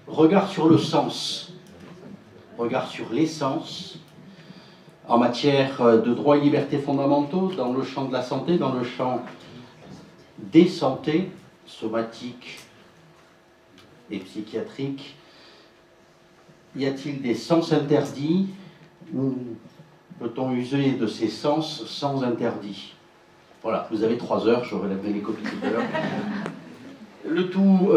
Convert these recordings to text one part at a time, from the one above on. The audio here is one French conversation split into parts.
Regard sur le sens, regard sur l'essence, en matière de droits et libertés fondamentaux, dans le champ de la santé, dans le champ des santé, somatique et psychiatrique. Y a-t-il des sens interdits ou peut-on user de ces sens sans interdit? Voilà, vous avez 3 heures, je relèverai les copies tout à l'heure. Le tout,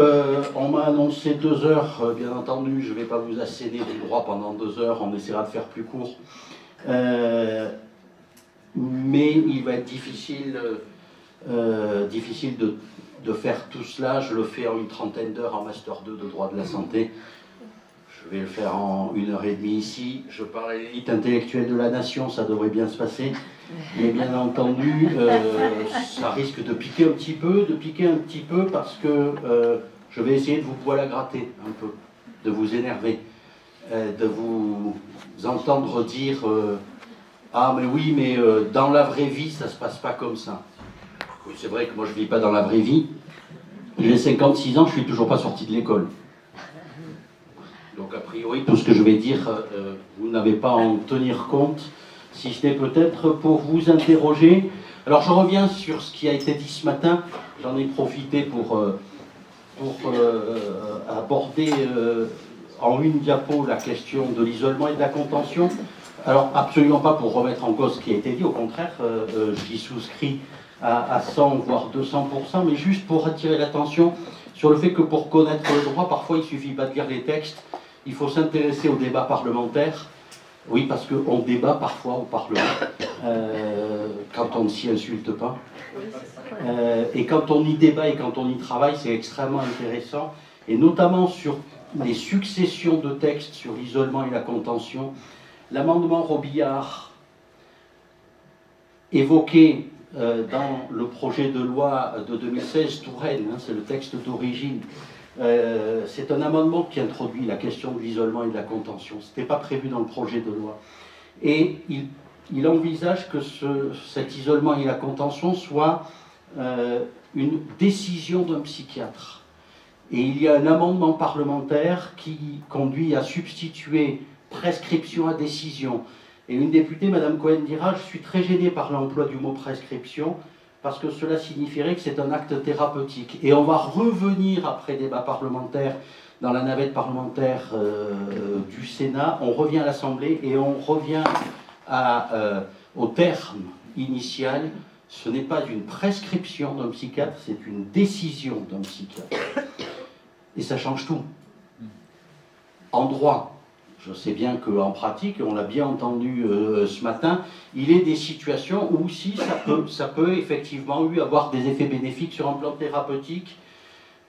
on m'a annoncé 2 heures, bien entendu, je ne vais pas vous asséner du droit pendant 2 heures, on essaiera de faire plus court. Mais il va être difficile de faire tout cela. Je le fais en une trentaine d'heures en Master 2 de droit de la santé. Je vais le faire en 1h30 ici. Je parle à l'élite intellectuelle de la nation, ça devrait bien se passer. Mais bien entendu, ça risque de piquer un petit peu, parce que je vais essayer de vous poil à gratter un peu, de vous énerver, de vous entendre dire ah mais oui, mais dans la vraie vie, ça se passe pas comme ça. Oui, c'est vrai que moi je vis pas dans la vraie vie. J'ai 56 ans, je suis toujours pas sorti de l'école. Donc a priori, tout ce que je vais dire, vous n'avez pas à en tenir compte, si ce n'est peut-être pour vous interroger. Alors je reviens sur ce qui a été dit ce matin, j'en ai profité pour aborder en une diapo la question de l'isolement et de la contention. Alors absolument pas pour remettre en cause ce qui a été dit, au contraire, j'y souscris à 100 voire 200%, mais juste pour attirer l'attention sur le fait que pour connaître le droit, parfois il ne suffit pas de lire les textes, il faut s'intéresser au débat parlementaire. Oui, parce qu'on débat parfois au Parlement, quand on ne s'y insulte pas. Et quand on y débat et quand on y travaille, c'est extrêmement intéressant. Et notamment sur les successions de textes sur l'isolement et la contention. L'amendement Robillard, évoqué dans le projet de loi de 2016, Touraine, hein, c'est le texte d'origine, c'est un amendement qui introduit la question de l'isolement et de la contention. Ce n'était pas prévu dans le projet de loi. Et il envisage que cet isolement et la contention soit une décision d'un psychiatre. Et il y a un amendement parlementaire qui conduit à substituer prescription à décision. Et une députée, Mme Cohen, dira « Je suis très gêné par l'emploi du mot prescription » parce que cela signifierait que c'est un acte thérapeutique. Et on va revenir après débat parlementaire, dans la navette parlementaire du Sénat, on revient à l'Assemblée et on revient au terme initial. Ce n'est pas une prescription d'un psychiatre, c'est une décision d'un psychiatre. Et ça change tout. En droit, je sais bien qu'en pratique, on l'a bien entendu ce matin, il est des situations où si ça peut effectivement avoir des effets bénéfiques sur un plan thérapeutique.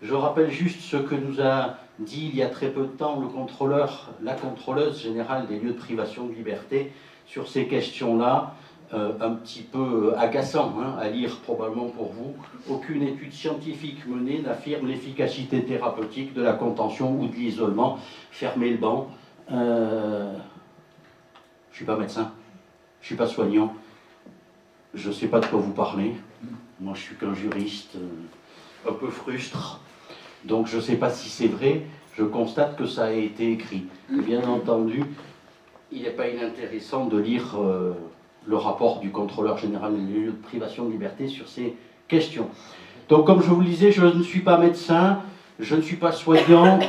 Je rappelle juste ce que nous a dit il y a très peu de temps le contrôleur, la contrôleuse générale des lieux de privation de liberté sur ces questions-là, un petit peu agaçant hein, à lire probablement pour vous. Aucune étude scientifique menée n'affirme l'efficacité thérapeutique de la contention ou de l'isolement. Fermez le banc. Je ne suis pas médecin, je ne suis pas soignant, je ne sais pas de quoi vous parlez. Moi, je suis qu'un juriste un peu frustre, donc je ne sais pas si c'est vrai. Je constate que ça a été écrit. Bien entendu, il n'est pas inintéressant de lire le rapport du contrôleur général des lieux de privation de liberté sur ces questions. Donc, comme je vous le disais, je ne suis pas médecin, je ne suis pas soignant.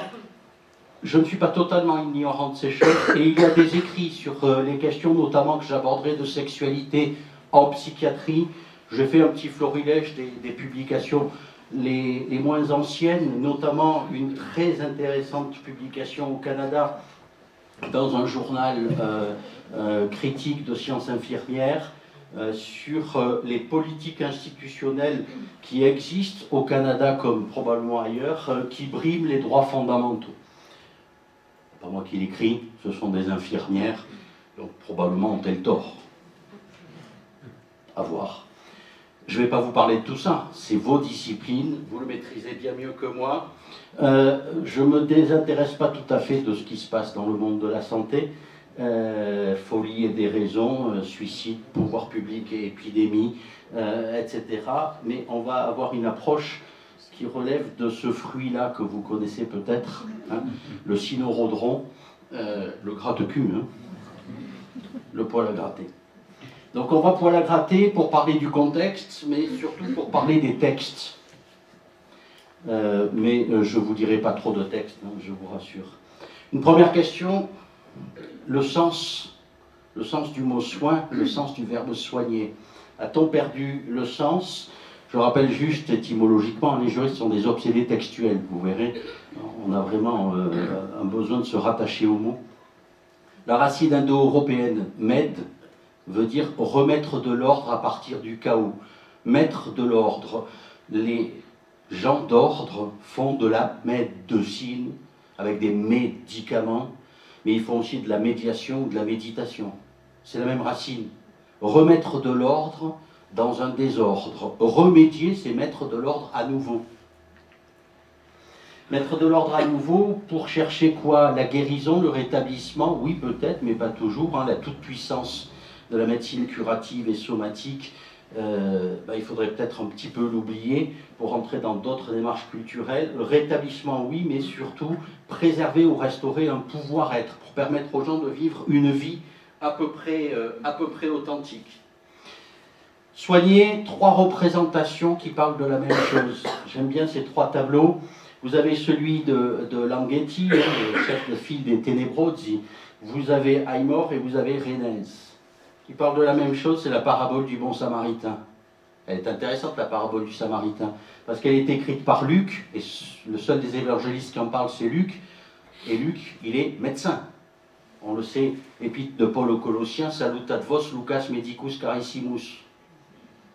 Je ne suis pas totalement ignorant de ces choses et il y a des écrits sur les questions notamment que j'aborderai de sexualité en psychiatrie. Je fais un petit florilège des publications les moins anciennes, notamment une très intéressante publication au Canada dans un journal critique de sciences infirmières sur les politiques institutionnelles qui existent au Canada comme probablement ailleurs, qui briment les droits fondamentaux. Pas moi qui l'écris, ce sont des infirmières, donc probablement ont-elles tort. À voir. Je ne vais pas vous parler de tout ça, c'est vos disciplines, vous le maîtrisez bien mieux que moi. Je ne me désintéresse pas tout à fait de ce qui se passe dans le monde de la santé. Folie et déraison, suicide, pouvoir public et épidémie, etc. Mais on va avoir une approche qui relève de ce fruit-là que vous connaissez peut-être, hein, le cynorhodron, le gratte-cul, hein, le poil à gratter. Donc on va poil à gratter pour parler du contexte, mais surtout pour parler des textes. Je ne vous dirai pas trop de textes, hein, je vous rassure. Une première question, le sens du mot soin, le sens du verbe soigner. A-t-on perdu le sens? Je rappelle juste étymologiquement, les juristes sont des obsédés textuels, vous verrez. On a vraiment un besoin de se rattacher au mot. La racine indo-européenne, med, veut dire remettre de l'ordre à partir du chaos. Mettre de l'ordre. Les gens d'ordre font de la médecine avec des médicaments, mais ils font aussi de la médiation ou de la méditation. C'est la même racine. Remettre de l'ordre dans un désordre. Remédier, c'est mettre de l'ordre à nouveau. Mettre de l'ordre à nouveau pour chercher quoi? La guérison, le rétablissement? Oui, peut-être, mais pas toujours. Hein, la toute-puissance de la médecine curative et somatique, il faudrait peut-être un petit peu l'oublier pour entrer dans d'autres démarches culturelles. Le rétablissement, oui, mais surtout préserver ou restaurer un pouvoir-être pour permettre aux gens de vivre une vie à peu près authentique. Soigner, 3 représentations qui parlent de la même chose. J'aime bien ces 3 tableaux. Vous avez celui de Langhetti, le chef de file des Tenebrozzi. Vous avez Aymor et vous avez Rennes. Qui parlent de la même chose, c'est la parabole du bon samaritain. Elle est intéressante, la parabole du samaritain, parce qu'elle est écrite par Luc, et le seul des évangélistes qui en parle, c'est Luc. Et Luc, il est médecin. On le sait, épître de Paul aux Colossiens, salutat vos Lucas medicus carissimus.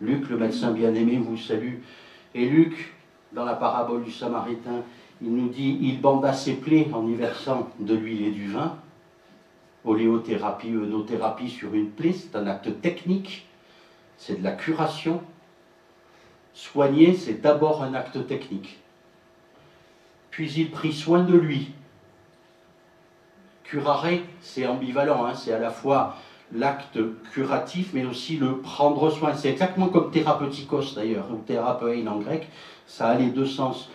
Luc, le médecin bien-aimé, vous salue. Et Luc, dans la parabole du Samaritain, il nous dit, il banda ses plaies en y versant de l'huile et du vin. Oléothérapie, œnothérapie sur une plaie, c'est un acte technique, c'est de la curation. Soigner, c'est d'abord un acte technique. Puis il prit soin de lui. Curare, c'est ambivalent, hein, c'est à la fois l'acte curatif, mais aussi le prendre soin. C'est exactement comme thérapeutikos d'ailleurs, ou thérapein en grec, ça a les deux sens.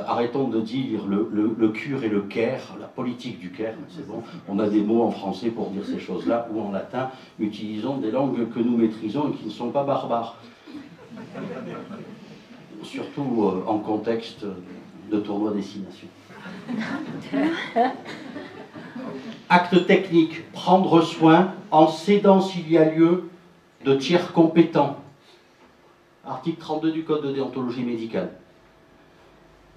Arrêtons de dire le cure et le care, la politique du care, c'est bon. On a des mots en français pour dire ces choses-là, ou en latin, utilisons des langues que nous maîtrisons et qui ne sont pas barbares. Surtout en contexte de tournoi destination. Acte technique, prendre soin en cédant s'il y a lieu de tiers compétents. Article 32 du Code de déontologie médicale.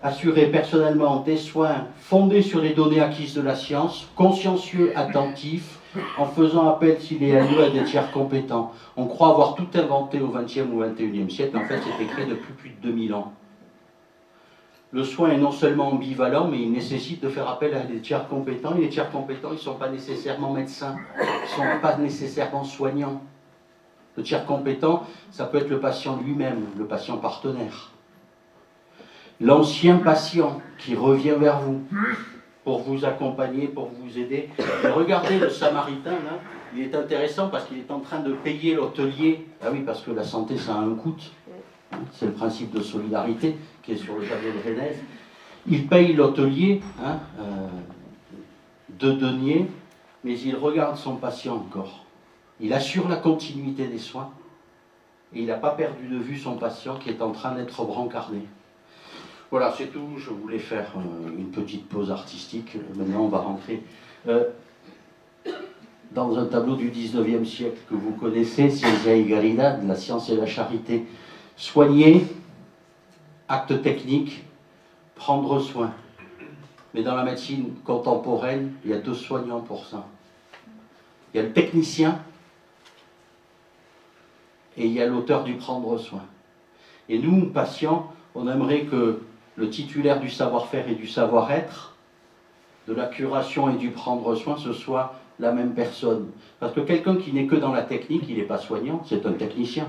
Assurer personnellement des soins fondés sur les données acquises de la science, consciencieux, attentifs, en faisant appel s'il y a lieu à des tiers compétents. On croit avoir tout inventé au XXe ou XXIe siècle, en fait c'était créé depuis plus de 2000 ans. Le soin est non seulement ambivalent, mais il nécessite de faire appel à des tiers compétents, et les tiers compétents, ils ne sont pas nécessairement médecins, ils ne sont pas nécessairement soignants. Le tiers compétent, ça peut être le patient lui-même, le patient partenaire. L'ancien patient qui revient vers vous pour vous accompagner, pour vous aider. Et regardez le Samaritain, là, il est intéressant parce qu'il est en train de payer l'hôtelier. Ah oui, parce que la santé, ça a un coût. C'est le principe de solidarité qui est sur le tableau de Rennes. Il paye l'hôtelier, 2 deniers, mais il regarde son patient encore. Il assure la continuité des soins et il n'a pas perdu de vue son patient qui est en train d'être brancardé. Voilà, c'est tout. Je voulais faire une petite pause artistique. Maintenant, on va rentrer dans un tableau du 19e siècle que vous connaissez, Ciencia y Caridad, la science et la charité. Soigner, acte technique, prendre soin. Mais dans la médecine contemporaine, il y a 2 soignants pour ça. Il y a le technicien et il y a l'auteur du prendre soin. Et nous, patients, on aimerait que le titulaire du savoir-faire et du savoir-être, de la curation et du prendre soin, ce soit la même personne. Parce que quelqu'un qui n'est que dans la technique, il n'est pas soignant, c'est un technicien.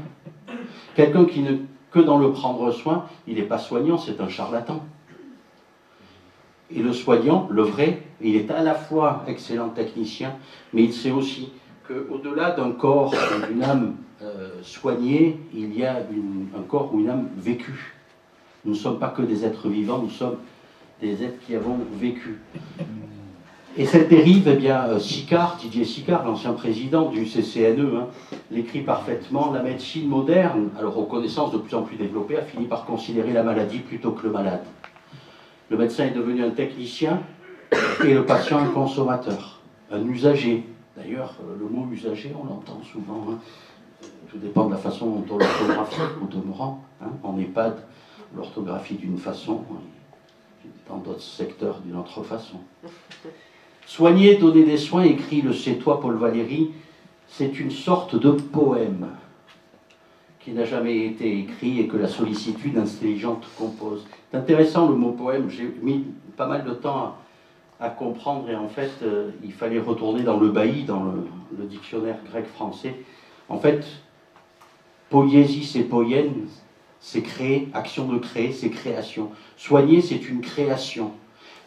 Quelqu'un qui n'est que dans le prendre soin, il n'est pas soignant, c'est un charlatan. Et le soignant, le vrai, il est à la fois excellent technicien, mais il sait aussi qu'au-delà d'un corps, d'une âme soignée, il y a un corps ou une âme vécue. Nous ne sommes pas que des êtres vivants, nous sommes des êtres qui avons vécu. Et cette dérive, eh bien, Sicard, Didier Sicard, l'ancien président du CCNE, hein, l'écrit parfaitement. La médecine moderne, alors aux connaissances de plus en plus développées, a fini par considérer la maladie plutôt que le malade. Le médecin est devenu un technicien et le patient un consommateur, un usager. D'ailleurs, le mot usager, on l'entend souvent. Hein. Tout dépend de la façon dont on l'orthographie, au demeurant. Hein. En EHPAD, l'orthographie d'une façon, dans d'autres secteurs d'une autre façon. Soigner, donner des soins, écrit le Sétois Paul Valéry, c'est une sorte de poème qui n'a jamais été écrit et que la sollicitude intelligente compose. C'est intéressant le mot poème, j'ai mis pas mal de temps à comprendre et en fait il fallait retourner dans le bailli, dans le dictionnaire grec-français. En fait, poiesis c'est poienne, c'est créer, action de créer, c'est création. Soigner, c'est une création.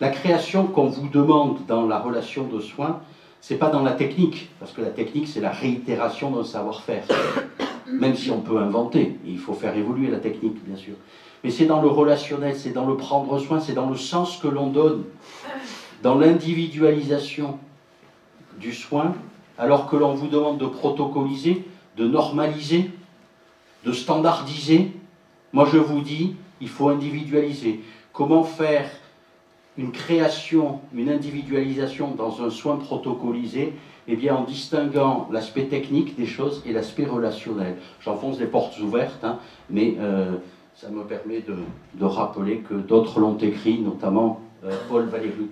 La création qu'on vous demande dans la relation de soins, c'est pas dans la technique, parce que la technique, c'est la réitération d'un savoir-faire. Même si on peut inventer, il faut faire évoluer la technique, bien sûr. Mais c'est dans le relationnel, c'est dans le prendre soin, c'est dans le sens que l'on donne, dans l'individualisation du soin, alors que l'on vous demande de protocoliser, de normaliser, de standardiser. Moi, je vous dis, il faut individualiser. Comment faire une création, une individualisation dans un soin protocolisé, eh bien en distinguant l'aspect technique des choses et l'aspect relationnel. J'enfonce des portes ouvertes, hein, mais ça me permet de rappeler que d'autres l'ont écrit, notamment Paul Valéry.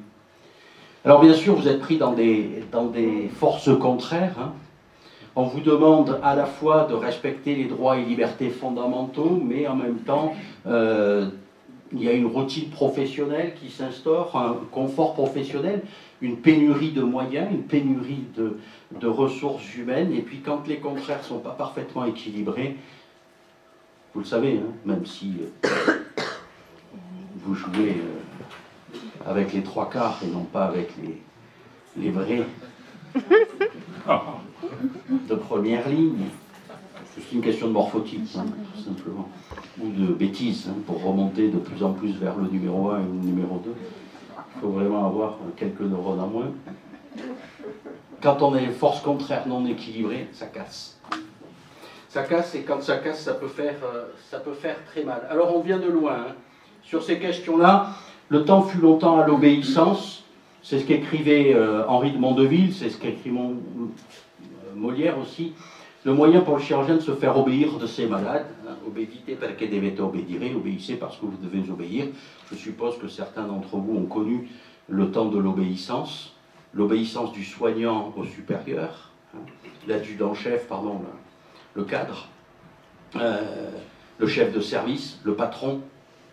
Alors bien sûr, vous êtes pris dans des forces contraires. Hein. On vous demande à la fois de respecter les droits et libertés fondamentaux, mais en même temps, il y a une routine professionnelle qui s'instaure, un confort professionnel, une pénurie de moyens, une pénurie de ressources humaines. Et puis quand les contraires ne sont pas parfaitement équilibrés, vous le savez, hein, même si vous jouez avec les trois quarts et non pas avec les vrais de première ligne, c'est une question de morphotype, hein, tout simplement, ou de bêtises, hein, pour remonter de plus en plus vers le numéro 1 et le numéro 2. Il faut vraiment avoir quelques neurones en moins. Quand on a les forces contraires non équilibrées, ça casse. Ça casse, et quand ça casse, ça peut faire très mal. Alors on vient de loin, hein. Sur ces questions-là, le temps fut longtemps à l'obéissance, c'est ce qu'écrivait Henri de Mondeville, c'est ce qu'écrit Molière aussi. Le moyen pour le chirurgien de se faire obéir de ses malades, hein, obédite perché devete obedire, obéissez parce que vous devez obéir. Je suppose que certains d'entre vous ont connu le temps de l'obéissance du soignant au supérieur, hein, l'adjudant-chef, pardon, le cadre, le chef de service, le patron,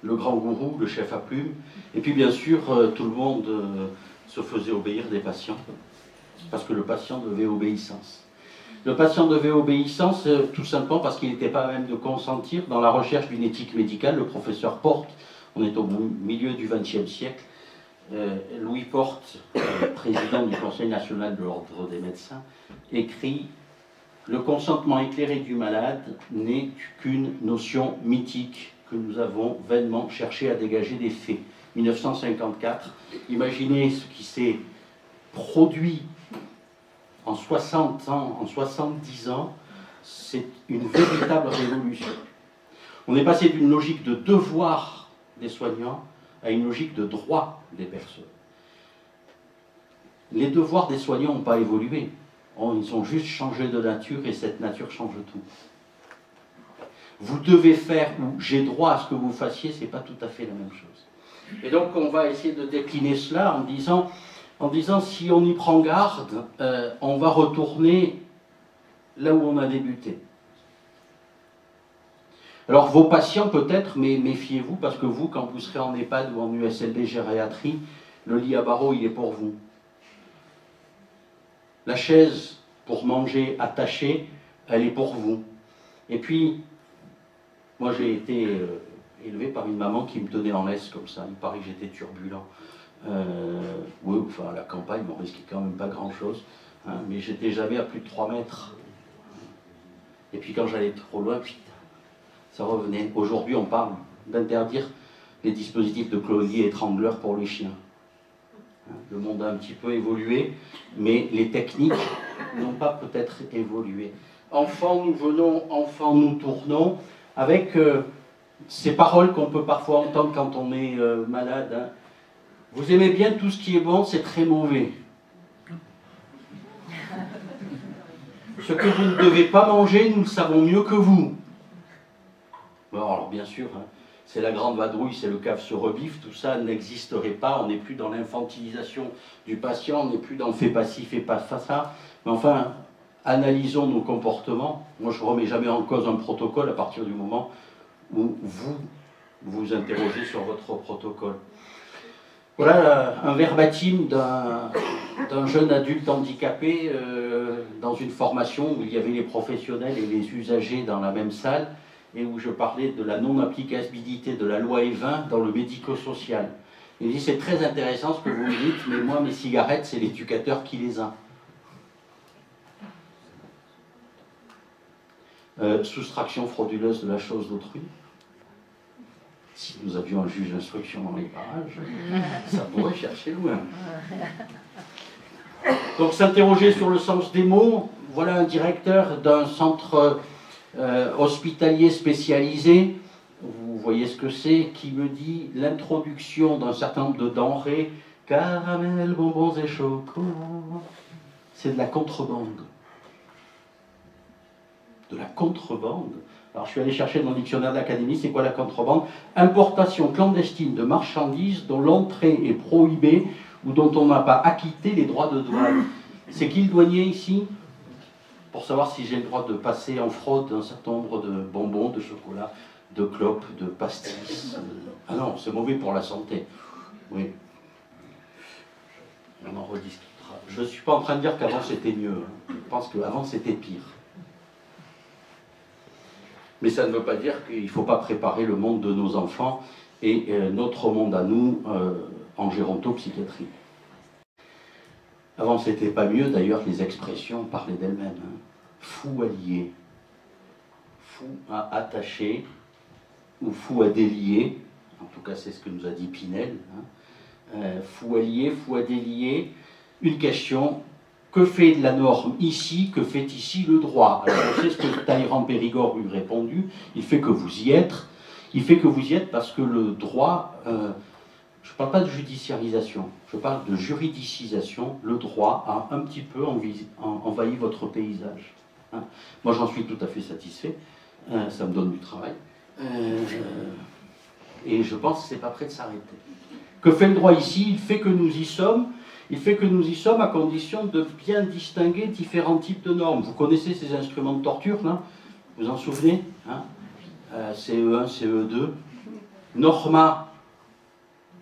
le grand gourou, le chef à plume, et puis bien sûr tout le monde se faisait obéir des patients, parce que le patient devait obéissance. Le patient devait obéissance tout simplement parce qu'il n'était pas à même de consentir. Dans la recherche d'une éthique médicale, le professeur Porte, on est au milieu du XXe siècle, Louis Porte, président du Conseil national de l'ordre des médecins, écrit « Le consentement éclairé du malade n'est qu'une notion mythique que nous avons vainement cherché à dégager des faits. » 1954, imaginez ce qui s'est produit en 60 ans, en 70 ans, c'est une véritable révolution. On est passé d'une logique de devoir des soignants à une logique de droit des personnes. Les devoirs des soignants n'ont pas évolué. Ils ont juste changé de nature et cette nature change tout. Vous devez faire ou j'ai droit à ce que vous fassiez, ce n'est pas tout à fait la même chose. Et donc on va essayer de décliner cela en disant si on y prend garde, on va retourner là où on a débuté. Alors vos patients peut-être, mais méfiez-vous parce que vous, quand vous serez en EHPAD ou en USLD gériatrie, le lit à barreaux, il est pour vous. La chaise pour manger attachée, elle est pour vous. Et puis, moi j'ai été élevé par une maman qui me tenait en laisse comme ça. Il paraît que j'étais turbulent. Oui, enfin à la campagne, on risquait quand même pas grand-chose. Hein, mais j'étais jamais à plus de 3 mètres. Et puis quand j'allais trop loin, ça revenait. Aujourd'hui, on parle d'interdire les dispositifs de closier étrangleur pour les chiens. Le monde a un petit peu évolué, mais les techniques n'ont pas peut-être évolué. Enfants, nous venons, enfants, nous tournons, avec ces paroles qu'on peut parfois entendre quand on est malade. Hein. Vous aimez bien tout ce qui est bon, c'est très mauvais. Ce que vous ne devez pas manger, nous le savons mieux que vous. Bon, alors bien sûr, hein, c'est la grande vadrouille, c'est le cave se rebiffe, tout ça n'existerait pas, on n'est plus dans l'infantilisation du patient, on n'est plus dans le fait passif, fait pas ça. Mais enfin, analysons nos comportements. Moi, je ne remets jamais en cause un protocole à partir du moment où vous vous interrogez sur votre protocole. Voilà un verbatim d'un jeune adulte handicapé dans une formation où il y avait les professionnels et les usagers dans la même salle et où je parlais de la non-applicabilité de la loi E20 dans le médico-social. Il dit, c'est très intéressant ce que vous me dites, mais moi, mes cigarettes, c'est l'éducateur qui les a. Soustraction frauduleuse de la chose d'autrui. Si nous avions un juge d'instruction dans les parages, ça pourrait chercher loin. Donc s'interroger sur le sens des mots, voilà un directeur d'un centre hospitalier spécialisé, vous voyez ce que c'est, qui me dit l'introduction d'un certain nombre de denrées, caramel, bonbons et chocolat, c'est de la contrebande. De la contrebande. Alors je suis allé chercher dans le dictionnaire de l'Académie, c'est quoi la contrebande? Importation clandestine de marchandises dont l'entrée est prohibée ou dont on n'a pas acquitté les droits de douane. C'est qui le douanier ici? Pour savoir si j'ai le droit de passer en fraude un certain nombre de bonbons, de chocolat, de clopes, de pastis. Ah non, c'est mauvais pour la santé. Oui. On en rediscutera. Je ne suis pas en train de dire qu'avant c'était mieux. Je pense qu'avant c'était pire. Mais ça ne veut pas dire qu'il ne faut pas préparer le monde de nos enfants et notre monde à nous en gérontopsychiatrie. Avant, c'était pas mieux, d'ailleurs, les expressions parlaient d'elles-mêmes. Hein. Fou à lier, fou à attacher, ou fou à délier, en tout cas c'est ce que nous a dit Pinel. Hein. Fou à lier, fou à délier, une question. Que fait la norme ici? Que fait ici le droit? Alors on sait ce que Talleyrand Périgord lui a répondu. Il fait que vous y êtes. Il fait que vous y êtes parce que le droit, je ne parle pas de judiciarisation, je parle de juridicisation. Le droit a un petit peu envahi votre paysage. Hein. Moi j'en suis tout à fait satisfait. Ça me donne du travail. Et je pense que ce n'est pas prêt de s'arrêter. Que fait le droit ici? Il fait que nous y sommes. Il fait que nous y sommes à condition de bien distinguer différents types de normes. Vous connaissez ces instruments de torture, là? Vous en souvenez, hein? CE1, CE2. Norma,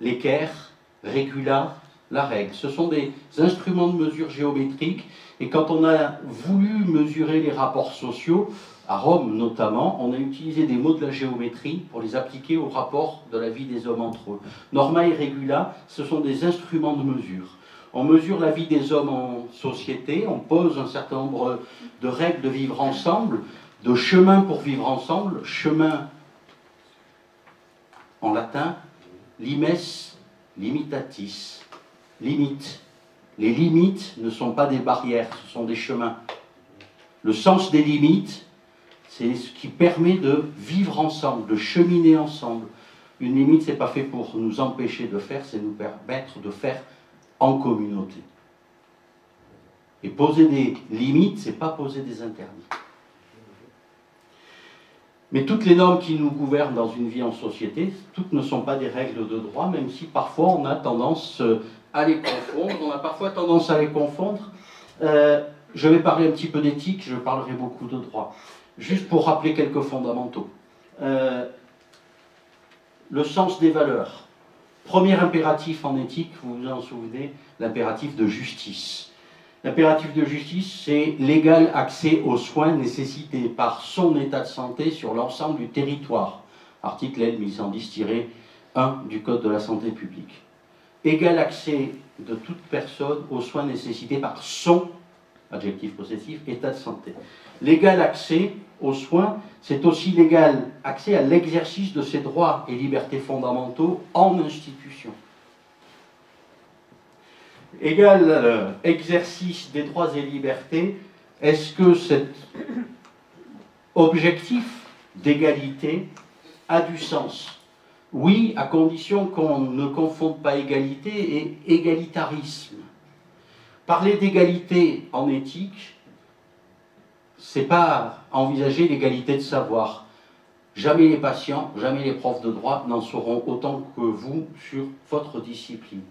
l'équerre, Regula, la règle. Ce sont des instruments de mesure géométrique. Et quand on a voulu mesurer les rapports sociaux, à Rome notamment, on a utilisé des mots de la géométrie pour les appliquer aux rapports de la vie des hommes entre eux. Norma et Regula, ce sont des instruments de mesure. On mesure la vie des hommes en société, on pose un certain nombre de règles de vivre ensemble, de chemins pour vivre ensemble. Chemin en latin, limes, limitatis, limite. Les limites ne sont pas des barrières, ce sont des chemins. Le sens des limites, c'est ce qui permet de vivre ensemble, de cheminer ensemble. Une limite, ce n'est pas fait pour nous empêcher de faire, c'est nous permettre de faire en communauté. Et poser des limites, c'est pas poser des interdits. Mais toutes les normes qui nous gouvernent dans une vie en société, toutes ne sont pas des règles de droit, même si parfois on a tendance à les confondre. On a parfois tendance à les confondre. Je vais parler un petit peu d'éthique, je parlerai beaucoup de droit. Juste pour rappeler quelques fondamentaux. Le sens des valeurs. Premier impératif en éthique, vous vous en souvenez, l'impératif de justice. L'impératif de justice, c'est l'égal accès aux soins nécessités par son état de santé sur l'ensemble du territoire. Article L 1110-1 du Code de la santé publique. Égal accès de toute personne aux soins nécessités par son adjectif possessif, état de santé. L'égal accès aux soins, c'est aussi l'égal accès à l'exercice de ses droits et libertés fondamentaux en institution. Égal exercice des droits et libertés, est-ce que cet objectif d'égalité a du sens? Oui, à condition qu'on ne confonde pas égalité et égalitarisme. Parler d'égalité en éthique, c'est pas envisager l'égalité de savoir. Jamais les patients, jamais les profs de droit n'en sauront autant que vous sur votre discipline.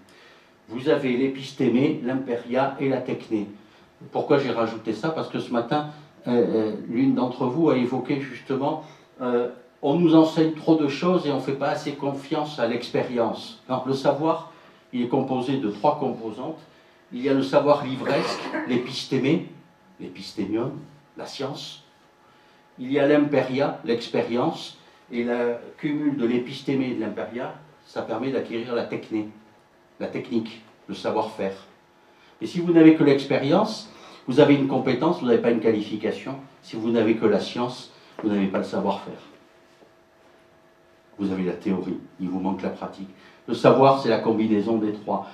Vous avez l'épistémé, l'impéria et la techné. Pourquoi j'ai rajouté ça? Parce que ce matin, l'une d'entre vous a évoqué justement on nous enseigne trop de choses et on ne fait pas assez confiance à l'expérience. Le savoir, il est composé de 3 composantes. Il y a le savoir livresque, l'épistémé, l'épistémion, la science. Il y a l'impéria, l'expérience, et le cumul de l'épistémé et de l'impéria, ça permet d'acquérir la techné, la technique, le savoir-faire. Et si vous n'avez que l'expérience, vous avez une compétence, vous n'avez pas une qualification. Si vous n'avez que la science, vous n'avez pas le savoir-faire. Vous avez la théorie, il vous manque la pratique. Le savoir, c'est la combinaison des 3.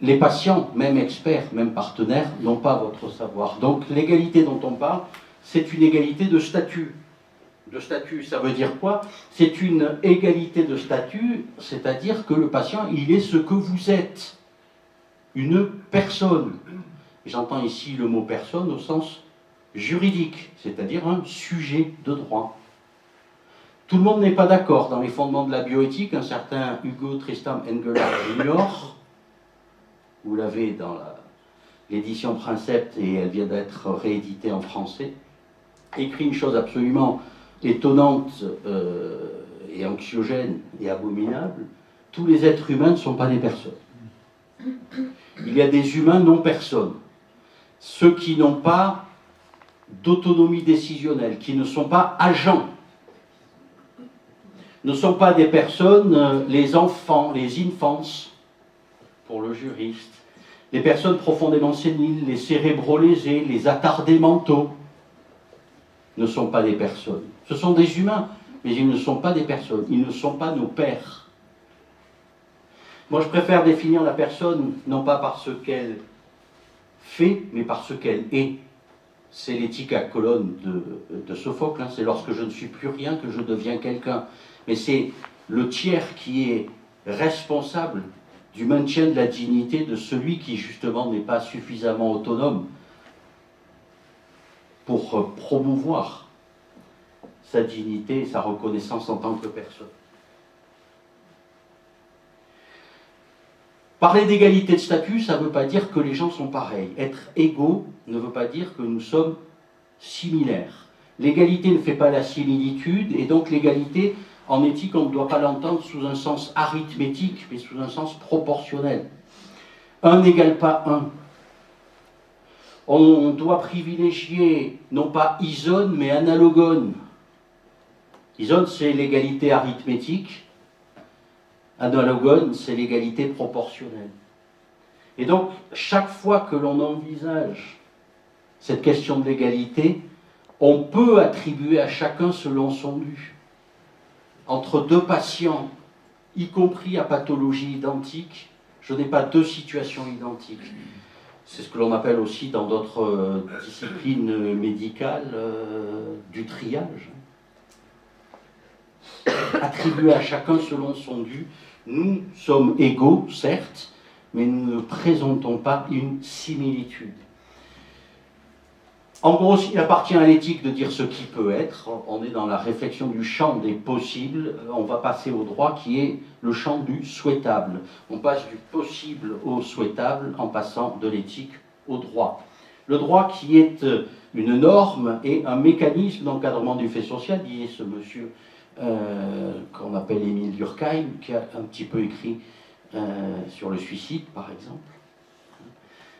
Les patients, même experts, même partenaires, n'ont pas votre savoir. Donc l'égalité dont on parle, c'est une égalité de statut. De statut, ça veut dire quoi? C'est une égalité de statut, c'est-à-dire que le patient, il est ce que vous êtes. Une personne. J'entends ici le mot personne au sens juridique, c'est-à-dire un sujet de droit. Tout le monde n'est pas d'accord dans les fondements de la bioéthique. Un certain Hugo Tristan Engelhardt Jr., vous l'avez dans l'édition Princept et elle vient d'être rééditée en français, écrit une chose absolument étonnante et anxiogène et abominable. Tous les êtres humains ne sont pas des personnes. Il y a des humains non-personnes. Ceux qui n'ont pas d'autonomie décisionnelle, qui ne sont pas agents, ne sont pas des personnes, les enfants, les infants, pour le juriste, les personnes profondément séniles, les cérébraux lésés, les attardés mentaux, ne sont pas des personnes. Ce sont des humains, mais ils ne sont pas des personnes, ils ne sont pas nos pères. Moi, je préfère définir la personne, non pas par ce qu'elle fait, mais par ce qu'elle est. C'est l'éthique à colonne de Sophocle, c'est lorsque je ne suis plus rien que je deviens quelqu'un. Mais c'est le tiers qui est responsable du maintien de la dignité de celui qui, justement, n'est pas suffisamment autonome pour promouvoir sa dignité et sa reconnaissance en tant que personne. Parler d'égalité de statut, ça ne veut pas dire que les gens sont pareils. Être égaux ne veut pas dire que nous sommes similaires. L'égalité ne fait pas la similitude, et donc l'égalité, en éthique, on ne doit pas l'entendre sous un sens arithmétique, mais sous un sens proportionnel. 1 n'égale pas 1. On doit privilégier, non pas isone, mais analogone. Isone, c'est l'égalité arithmétique. Analogone, c'est l'égalité proportionnelle. Et donc, chaque fois que l'on envisage cette question de l'égalité, on peut attribuer à chacun selon son dû. Entre 2 patients, y compris à pathologie identique, je n'ai pas 2 situations identiques. C'est ce que l'on appelle aussi dans d'autres disciplines médicales du triage. Attribuer à chacun selon son dû. Nous sommes égaux, certes, mais nous ne présentons pas une similitude. En gros, il appartient à l'éthique de dire ce qui peut être. On est dans la réflexion du champ des possibles. On va passer au droit qui est le champ du souhaitable. On passe du possible au souhaitable en passant de l'éthique au droit. Le droit qui est une norme et un mécanisme d'encadrement du fait social, disait ce monsieur qu'on appelle Émile Durkheim, qui a un petit peu écrit sur le suicide, par exemple.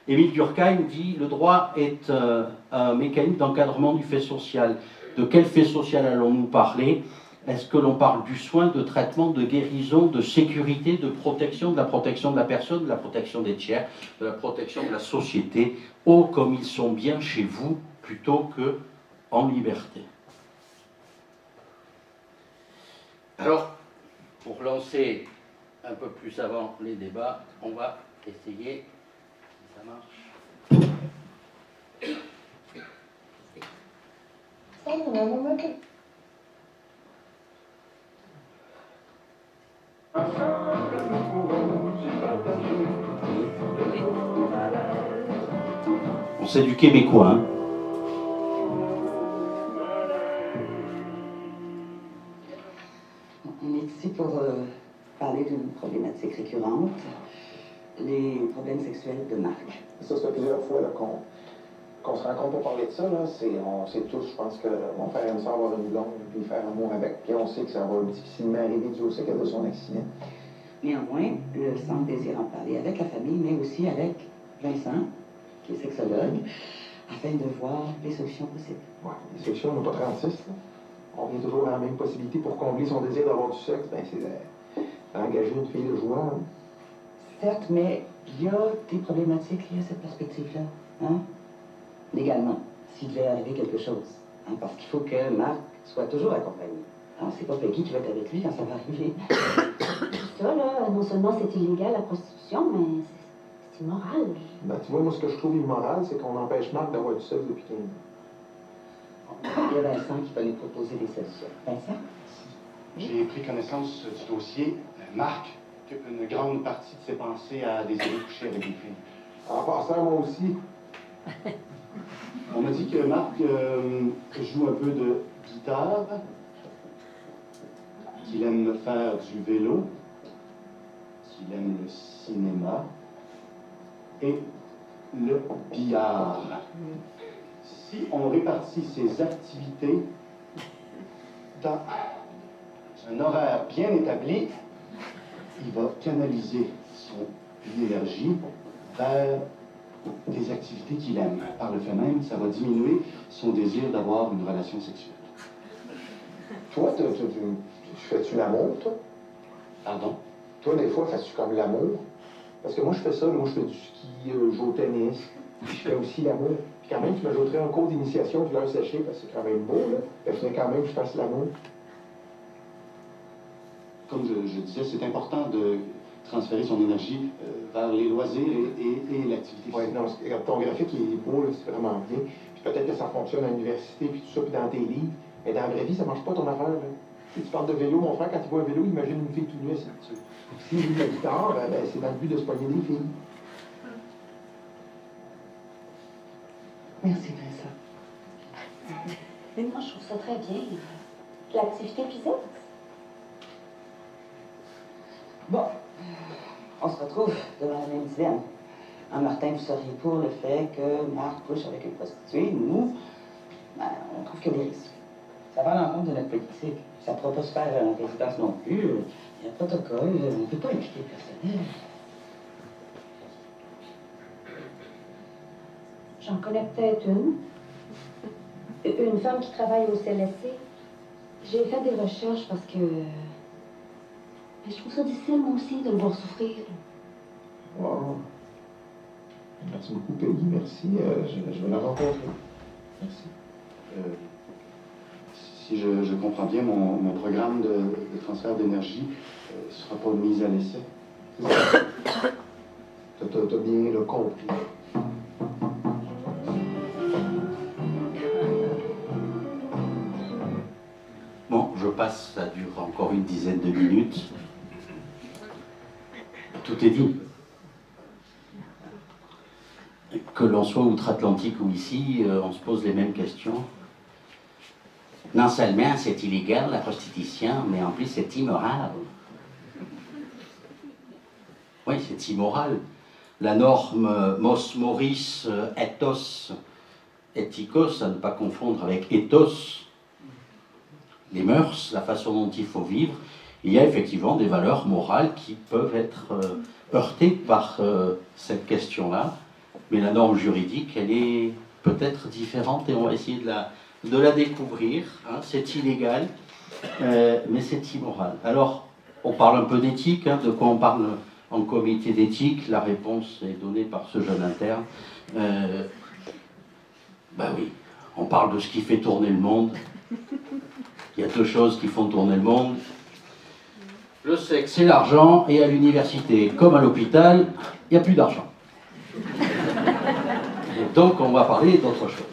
Émile Durkheim dit « Le droit est un mécanisme d'encadrement du fait social ». De quel fait social allons-nous parler? Est-ce que l'on parle du soin, de traitement, de guérison, de sécurité, de protection, de la protection de la personne, de la protection des tiers, de la protection de la société? Oh, comme ils sont bien chez vous, plutôt que en liberté. Alors, pour lancer un peu plus avant les débats, on va essayer, si ça marche. Bon, c'est du québécois, hein. On est ici pour parler d'une problématique récurrente, les problèmes sexuels de Marc. Ça fait plusieurs fois qu'on se rencontre pour parler de ça. On sait tous, je pense que mon frère aime ça avoir une blonde puis faire amour avec. Puis on sait que ça va difficilement arriver dû au fait qu'elle a son accident. Néanmoins, le centre désire en parler avec la famille, mais aussi avec Vincent, qui est sexologue, afin de voir les solutions possibles. Ouais, les solutions, on n'a pas 36. Là. On vient toujours à la même possibilité pour combler son désir d'avoir du sexe, ben c'est d'engager une fille de joie. Hein. Certes, mais il y a des problématiques liées à cette perspective-là. Hein? Légalement, s'il devait arriver quelque chose. Hein? Parce qu'il faut que Marc soit toujours accompagné. Hein? C'est pas Peggy qui va être avec lui quand ça va arriver. Ça, là, non seulement c'est illégal la prostitution, mais c'est immoral. Ben, tu vois, moi, ce que je trouve immoral, c'est qu'on empêche Marc d'avoir du sexe depuis 15 ans. Il y a Vincent qui va nous proposer des solutions. Vincent? J'ai pris connaissance du dossier. Marc occupe une grande partie de ses pensées à désirer coucher avec une fille. En passant, moi aussi. On m'a dit que Marc joue un peu de guitare, qu'il aime faire du vélo, qu'il aime le cinéma et le billard. Si on répartit ses activités dans un horaire bien établi, il va canaliser son énergie vers des activités qu'il aime. Par le fait même, ça va diminuer son désir d'avoir une relation sexuelle. Toi, fais-tu l'amour, toi? Pardon? Toi, des fois, fais-tu comme l'amour? Parce que moi, je fais ça. Moi, je fais du ski, je joue au tennis. Puis je fais aussi l'amour. Puis quand même, tu m'ajouterais un cours d'initiation de l'heure séchée, parce que c'est quand même beau, là. Il faudrait quand même que je fasse l'amour. Comme je disais, c'est important de transférer son énergie vers les loisirs et l'activité. Oui, non, regarde, ton graphique, il est beau, là, c'est vraiment bien. Puis peut-être que ça fonctionne à l'université, puis tout ça, puis dans tes livres. Mais dans la vraie vie, ça marche pas ton affaire, là. Tu parles de vélo, mon frère, quand il voit un vélo, il imagine une fille tout nue. S'il joue de la guitare, ben, c'est dans le but de se poigner des filles. Merci, Vincent. Mais moi, je trouve ça très bien. L'activité physique. Bon, on se retrouve devant la même dilemme. Hein, Martin, vous seriez pour le fait que Marc couche avec une prostituée. Nous, ben, on trouve qu'il y a des risques. Ça va à l'encontre de notre politique. Ça ne pourra pas se faire en résidence non plus. Il y a un protocole, on ne peut pas impliquer le personnel. J'en connais peut-être une. Une femme qui travaille au CLSC. J'ai fait des recherches parce que... Mais je trouve ça difficile, moi aussi, de le voir souffrir. Wow. Merci beaucoup, Peggy. Merci. Je vais la rencontrer. Merci. Si je comprends bien, mon programme de transfert d'énergie ne sera pas mis à l'essai. T'as bien le compris. Bon, je passe, ça dure encore une dizaine de minutes. Tout est dit. Que l'on soit outre-Atlantique ou ici, on se pose les mêmes questions. Non seulement c'est illégal la prostitution, mais en plus c'est immoral. Oui, c'est immoral. La norme mos moris ethos ethikos, à ne pas confondre avec ethos, les mœurs, la façon dont il faut vivre, il y a effectivement des valeurs morales qui peuvent être heurtées par cette question-là, mais la norme juridique, elle est peut-être différente et on va essayer de la découvrir. Hein. C'est illégal. mais c'est immoral. Alors, on parle un peu d'éthique, hein, de quoi on parle en comité d'éthique, la réponse est donnée par ce jeune interne. Ben oui, on parle de ce qui fait tourner le monde. Il y a deux choses qui font tourner le monde. Le sexe et l'argent, et à l'université, comme à l'hôpital, il n'y a plus d'argent. Donc on va parler d'autre chose.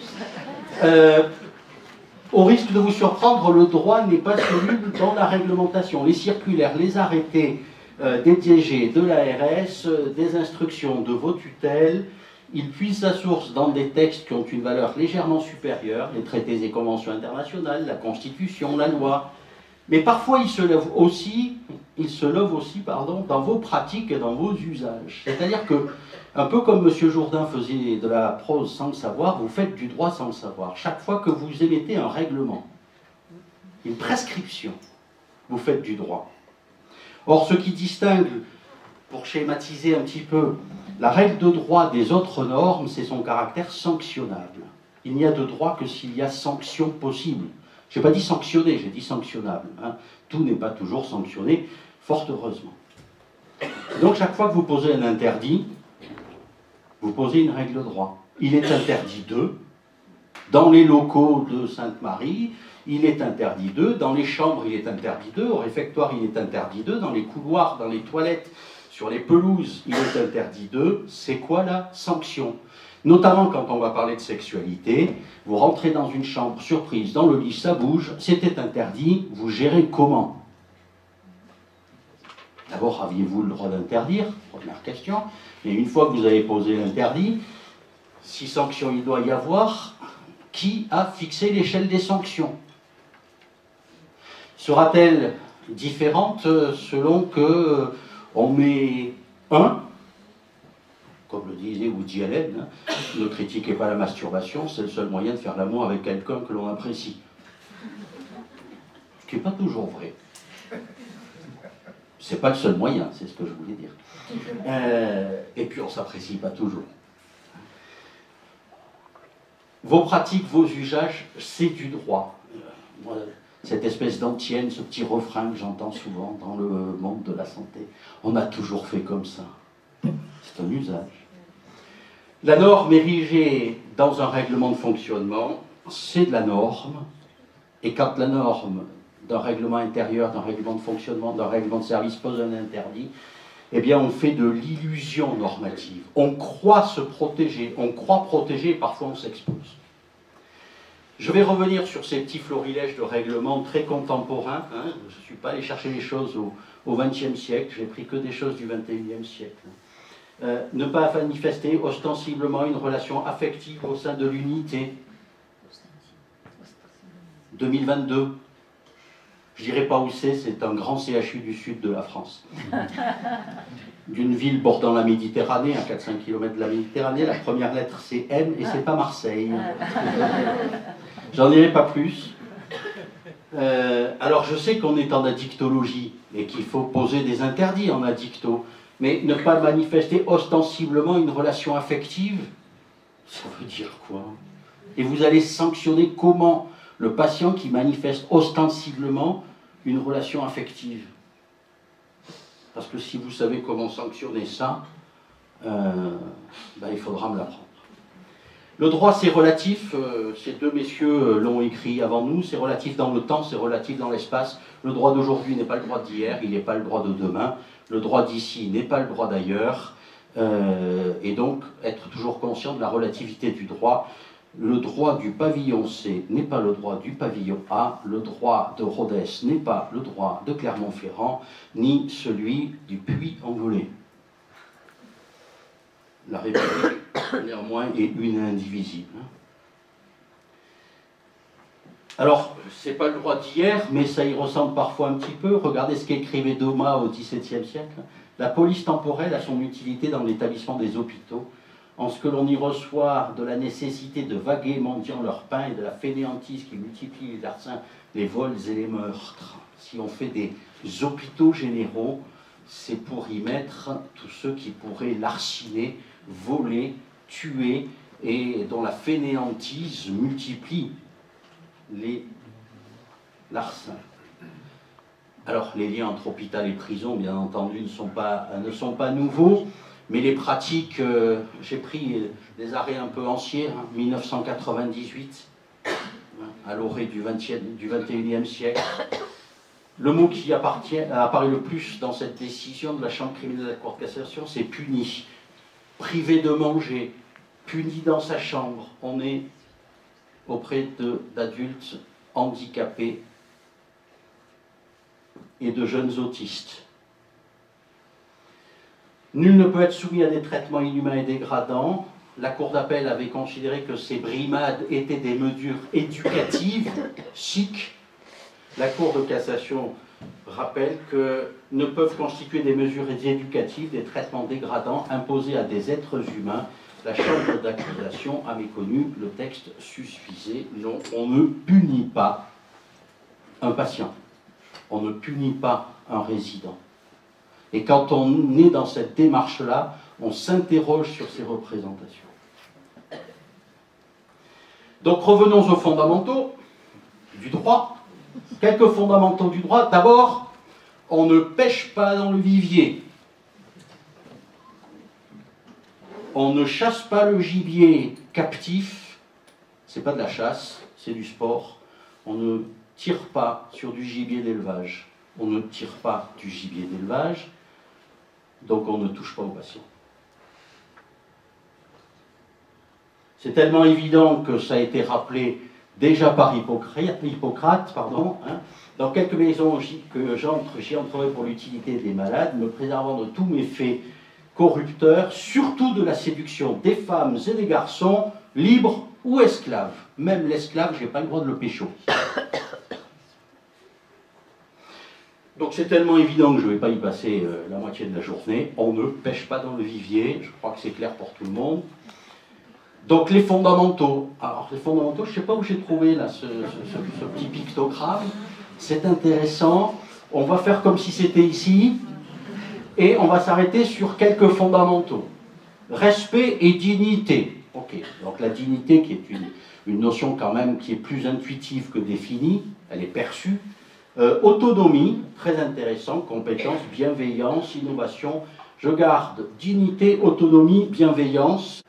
Au risque de vous surprendre, le droit n'est pas soluble dans la réglementation. Les circulaires, les arrêtés des DG, de l'ARS, des instructions de vos tutelles, ils puisent sa source dans des textes qui ont une valeur légèrement supérieure, les traités et conventions internationales, la Constitution, la loi. Mais parfois, ils se lèvent aussi, dans vos pratiques et dans vos usages. C'est-à-dire que, un peu comme M. Jourdain faisait de la prose sans le savoir, vous faites du droit sans le savoir. Chaque fois que vous émettez un règlement, une prescription, vous faites du droit. Or, ce qui distingue, pour schématiser un petit peu, la règle de droit des autres normes, c'est son caractère sanctionnable. Il n'y a de droit que s'il y a sanction possible. Je n'ai pas dit sanctionné, j'ai dit sanctionnable. Hein. Tout n'est pas toujours sanctionné, fort heureusement. Donc chaque fois que vous posez un interdit, vous posez une règle de droit. Il est interdit de, dans les locaux de Sainte-Marie, il est interdit de, dans les chambres, il est interdit de, au réfectoire, il est interdit de, dans les couloirs, dans les toilettes, sur les pelouses, il est interdit de. C'est quoi la sanction ? Notamment quand on va parler de sexualité, vous rentrez dans une chambre, surprise, dans le lit, ça bouge, c'était interdit, vous gérez comment? D'abord, aviez-vous le droit d'interdire? Première question. Et une fois que vous avez posé l'interdit, si sanction il doit y avoir, qui a fixé l'échelle des sanctions? Sera-t-elle différente selon que on met un, comme le disait Woody Allen, hein, ne critiquez pas la masturbation, c'est le seul moyen de faire l'amour avec quelqu'un que l'on apprécie. Ce qui n'est pas toujours vrai. C'est pas le seul moyen, c'est ce que je voulais dire. Et puis on ne s'apprécie pas toujours. Vos pratiques, vos usages, c'est du droit. Moi, cette espèce d'antienne, ce petit refrain que j'entends souvent dans le monde de la santé. On a toujours fait comme ça. C'est un usage. La norme érigée dans un règlement de fonctionnement, c'est de la norme. Et quand la norme d'un règlement intérieur, d'un règlement de fonctionnement, d'un règlement de service pose un interdit, eh bien on fait de l'illusion normative. On croit se protéger, on croit protéger et parfois on s'expose. Je vais revenir sur ces petits florilèges de règlements très contemporains. Hein. Je ne suis pas allé chercher les choses au XXe siècle, j'ai pris que des choses du XXIe siècle. Ne pas manifester ostensiblement une relation affective au sein de l'unité. 2022. Je ne dirais pas où c'est un grand CHU du sud de la France. D'une ville bordant la Méditerranée, à 4-5 km de la Méditerranée, la première lettre c'est M et c'est pas Marseille. J'en dirai pas plus. Alors je sais qu'on est en addictologie et qu'il faut poser des interdits en addicto, mais ne pas manifester ostensiblement une relation affective, ça veut dire quoi? Et vous allez sanctionner comment le patient qui manifeste ostensiblement une relation affective? Parce que si vous savez comment sanctionner ça, il faudra me l'apprendre. Le droit, c'est relatif, ces deux messieurs l'ont écrit avant nous, c'est relatif dans le temps, c'est relatif dans l'espace. Le droit d'aujourd'hui n'est pas le droit d'hier, il n'est pas le droit de demain. Le droit d'ici n'est pas le droit d'ailleurs. Et donc, être toujours conscient de la relativité du droit. Le droit du pavillon C n'est pas le droit du pavillon A, le droit de Rodez n'est pas le droit de Clermont-Ferrand, ni celui du Puy-en-Velay. La République, néanmoins, est une et indivisible. Alors, ce n'est pas le droit d'hier, mais ça y ressemble parfois un petit peu. Regardez ce qu'écrivait Domas au XVIIe siècle. La police temporelle a son utilité dans l'établissement des hôpitaux, en ce que l'on y reçoit de la nécessité de vaguer mendiant leur pain et de la fainéantise qui multiplie les larcins, les vols et les meurtres. Si on fait des hôpitaux généraux, c'est pour y mettre tous ceux qui pourraient larciner, voler, tuer, et dont la fainéantise multiplie les larcins. Alors, les liens entre hôpital et prison, bien entendu, ne sont pas nouveaux, mais les pratiques, j'ai pris des arrêts un peu anciens, 1998, à l'orée du 21e siècle. Le mot qui apparaît le plus dans cette décision de la Chambre criminelle de la Cour de cassation, c'est puni. Privé de manger, puni dans sa chambre. On est auprès d'adultes handicapés et de jeunes autistes. Nul ne peut être soumis à des traitements inhumains et dégradants. La Cour d'appel avait considéré que ces brimades étaient des mesures éducatives, SIC. La Cour de cassation rappelle que ne peuvent constituer des mesures éducatives des traitements dégradants imposés à des êtres humains. La Chambre d'accusation a méconnu le texte susvisé. Non, on ne punit pas un patient. On ne punit pas un résident. Et quand on est dans cette démarche-là, on s'interroge sur ces représentations. Donc revenons aux fondamentaux du droit. Quelques fondamentaux du droit. D'abord, on ne pêche pas dans le vivier. On ne chasse pas le gibier captif. C'est pas de la chasse, c'est du sport. On ne tire pas sur du gibier d'élevage. On ne tire pas du gibier d'élevage. Donc on ne touche pas aux patients. C'est tellement évident que ça a été rappelé déjà par Hippocrate, dans quelques maisons que j'entre, j'y entrerai pour l'utilité des malades, me préservant de tous méfaits corrupteurs, surtout de la séduction des femmes et des garçons, libres ou esclaves. Même l'esclave, je n'ai pas le droit de le pécho. Donc c'est tellement évident que je ne vais pas y passer la moitié de la journée. On ne pêche pas dans le vivier, je crois que c'est clair pour tout le monde. Donc les fondamentaux. Alors les fondamentaux, je ne sais pas où j'ai trouvé là, ce petit pictogramme. C'est intéressant. On va faire comme si c'était ici. Et on va s'arrêter sur quelques fondamentaux. Respect et dignité. Ok, donc la dignité qui est une notion quand même qui est plus intuitive que définie, elle est perçue. Autonomie, très intéressant, compétence, bienveillance, innovation. Je garde dignité, autonomie, bienveillance.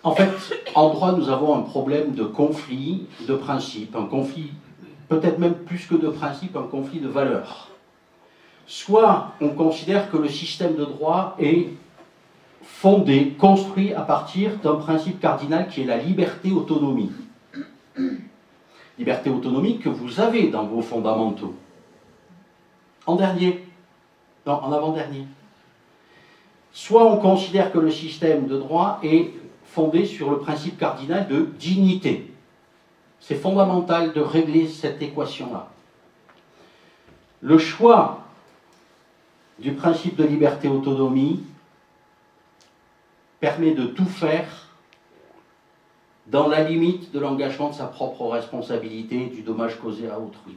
En fait, en droit, nous avons un problème de conflit de principes, un conflit, peut-être même plus que de principes, un conflit de valeurs. Soit on considère que le système de droit est fondé, construit à partir d'un principe cardinal qui est la liberté-autonomie. Liberté-autonomie que vous avez dans vos fondamentaux. En dernier, non, en avant-dernier. Soit on considère que le système de droit est fondé sur le principe cardinal de dignité. C'est fondamental de régler cette équation-là. Le choix du principe de liberté-autonomie permet de tout faire dans la limite de l'engagement de sa propre responsabilité et du dommage causé à autrui.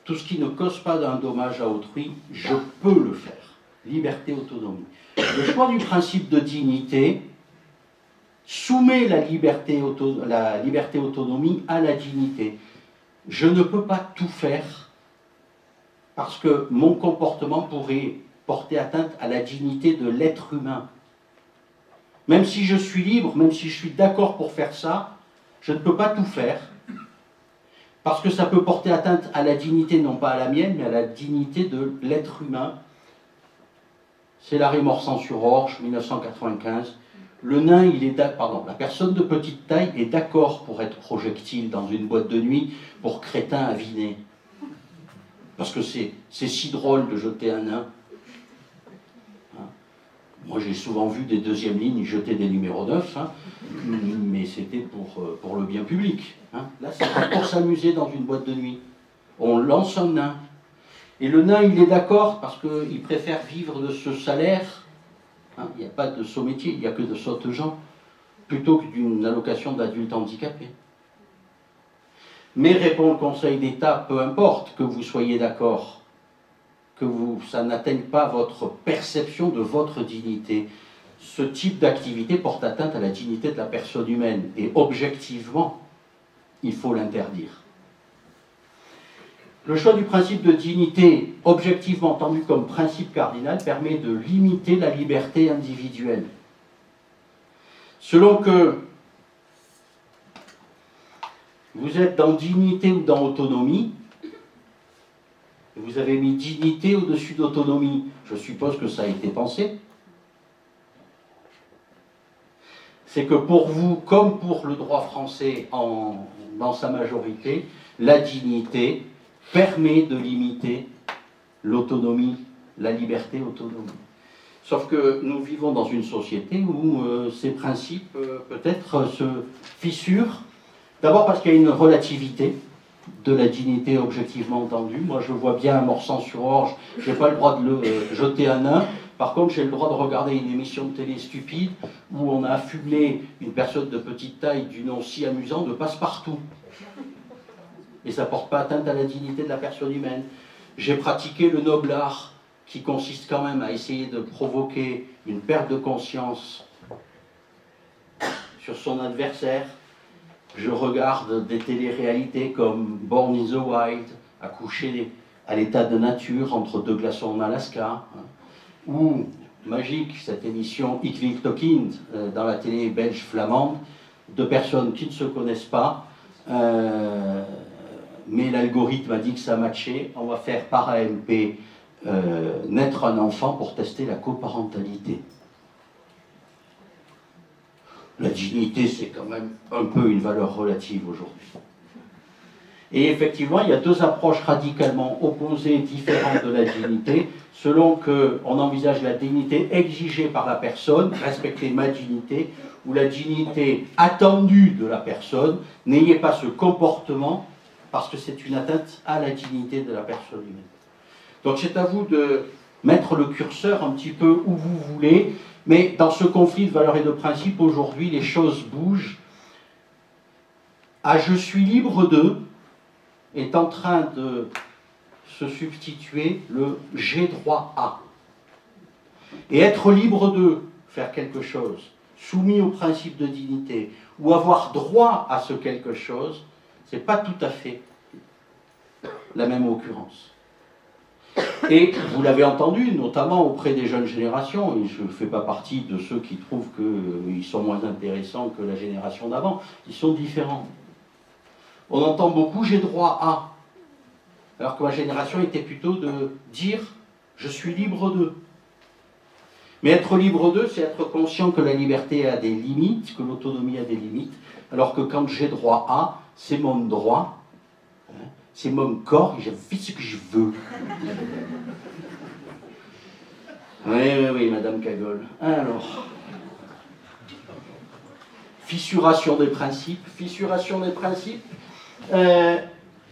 Tout ce qui ne cause pas d'un dommage à autrui, je peux le faire. Liberté-autonomie. Le choix du principe de dignité soumet la liberté-autonomie à la dignité. Je ne peux pas tout faire parce que mon comportement pourrait porter atteinte à la dignité de l'être humain. Même si je suis libre, même si je suis d'accord pour faire ça, je ne peux pas tout faire, parce que ça peut porter atteinte à la dignité, non pas à la mienne, mais à la dignité de l'être humain. C'est l'arrêt Morsan-sur-Orge, 1995. Le nain, la personne de petite taille est d'accord pour être projectile dans une boîte de nuit pour crétin aviné. Parce que c'est si drôle de jeter un nain. Moi, j'ai souvent vu des deuxièmes lignes jeter des numéros 9, mais c'était pour le bien public. Là, c'est pas pour s'amuser dans une boîte de nuit. On lance un nain. Et le nain, il est d'accord parce qu'il préfère vivre de ce salaire. Il n'y a pas de saut métier, il n'y a que de sottes gens, plutôt que d'une allocation d'adulte handicapé. Mais répond le Conseil d'État, peu importe que vous soyez d'accord, que ça n'atteigne pas votre perception de votre dignité. Ce type d'activité porte atteinte à la dignité de la personne humaine. Et objectivement, il faut l'interdire. Le choix du principe de dignité, objectivement entendu comme principe cardinal, permet de limiter la liberté individuelle. Selon que vous êtes dans dignité ou dans autonomie, vous avez mis dignité au-dessus d'autonomie, je suppose que ça a été pensé, c'est que pour vous, comme pour le droit français dans sa majorité, la dignité permet de limiter l'autonomie, la liberté autonome. Sauf que nous vivons dans une société où ces principes peut-être se fissurent. D'abord parce qu'il y a une relativité de la dignité objectivement entendue. Moi je vois bien un morsan sur orge, je n'ai pas le droit de le jeter un nain. Par contre j'ai le droit de regarder une émission de télé stupide où on a affublé une personne de petite taille du nom si amusant de passe-partout. Et ça ne porte pas atteinte à la dignité de la personne humaine. J'ai pratiqué le noble art qui consiste quand même à essayer de provoquer une perte de conscience sur son adversaire. Je regarde des téléréalités comme Born in the Wild, accouché à l'état de nature entre deux glaçons en Alaska, ou magique, cette émission Ik wil Tokind dans la télé belge flamande, de personnes qui ne se connaissent pas, mais l'algorithme a dit que ça matchait, on va faire par AMP naître un enfant pour tester la coparentalité. La dignité, c'est quand même un peu une valeur relative aujourd'hui. Et effectivement, il y a deux approches radicalement opposées, différentes de la dignité, selon qu'on envisage la dignité exigée par la personne, respecter ma dignité, ou la dignité attendue de la personne, n'ayez pas ce comportement, parce que c'est une atteinte à la dignité de la personne humaine. Donc c'est à vous de mettre le curseur un petit peu où vous voulez, mais dans ce conflit de valeurs et de principes, aujourd'hui, les choses bougent. Ah, je suis libre de est en train de se substituer le j'ai droit à. Et être libre de faire quelque chose, soumis au principe de dignité, ou avoir droit à ce quelque chose, c'est pas tout à fait la même occurrence. Et vous l'avez entendu, notamment auprès des jeunes générations, et je ne fais pas partie de ceux qui trouvent qu'ils sont moins intéressants que la génération d'avant, ils sont différents. On entend beaucoup « j'ai droit à », alors que ma génération était plutôt de dire « je suis libre de ». Mais être libre d'eux, c'est être conscient que la liberté a des limites, que l'autonomie a des limites, alors que quand j'ai droit à, c'est mon droit, c'est mon corps, et je fais ce que je veux. Oui, Madame Cagole. Alors, fissuration des principes,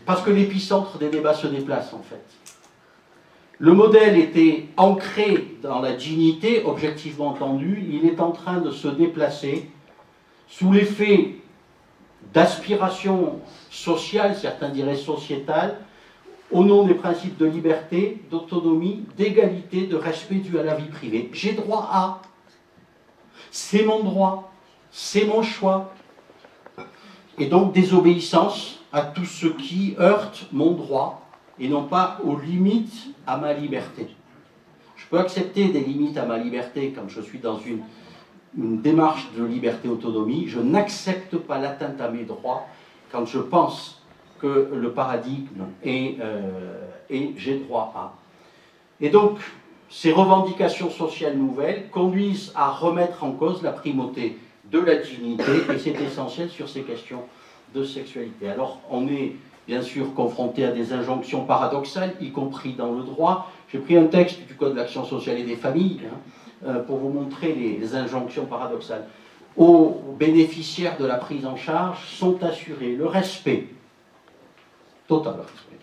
parce que l'épicentre des débats se déplace en fait. Le modèle était ancré dans la dignité, objectivement entendu, il est en train de se déplacer sous l'effet d'aspiration sociale, certains diraient sociétale, au nom des principes de liberté, d'autonomie, d'égalité, de respect dû à la vie privée. J'ai droit à, c'est mon droit, c'est mon choix. Et donc désobéissance à tout ce qui heurte mon droit et non pas aux limites à ma liberté. Je peux accepter des limites à ma liberté quand je suis dans une démarche de liberté-autonomie. Je n'accepte pas l'atteinte à mes droits quand je pense que le paradigme est j'ai droit à. Et donc, ces revendications sociales nouvelles conduisent à remettre en cause la primauté de la dignité, et c'est essentiel sur ces questions de sexualité. Alors, on est bien sûr confronté à des injonctions paradoxales, y compris dans le droit. J'ai pris un texte du Code de l'action sociale et des familles, pour vous montrer les injonctions paradoxales. Aux bénéficiaires de la prise en charge sont assurés le respect, total respect,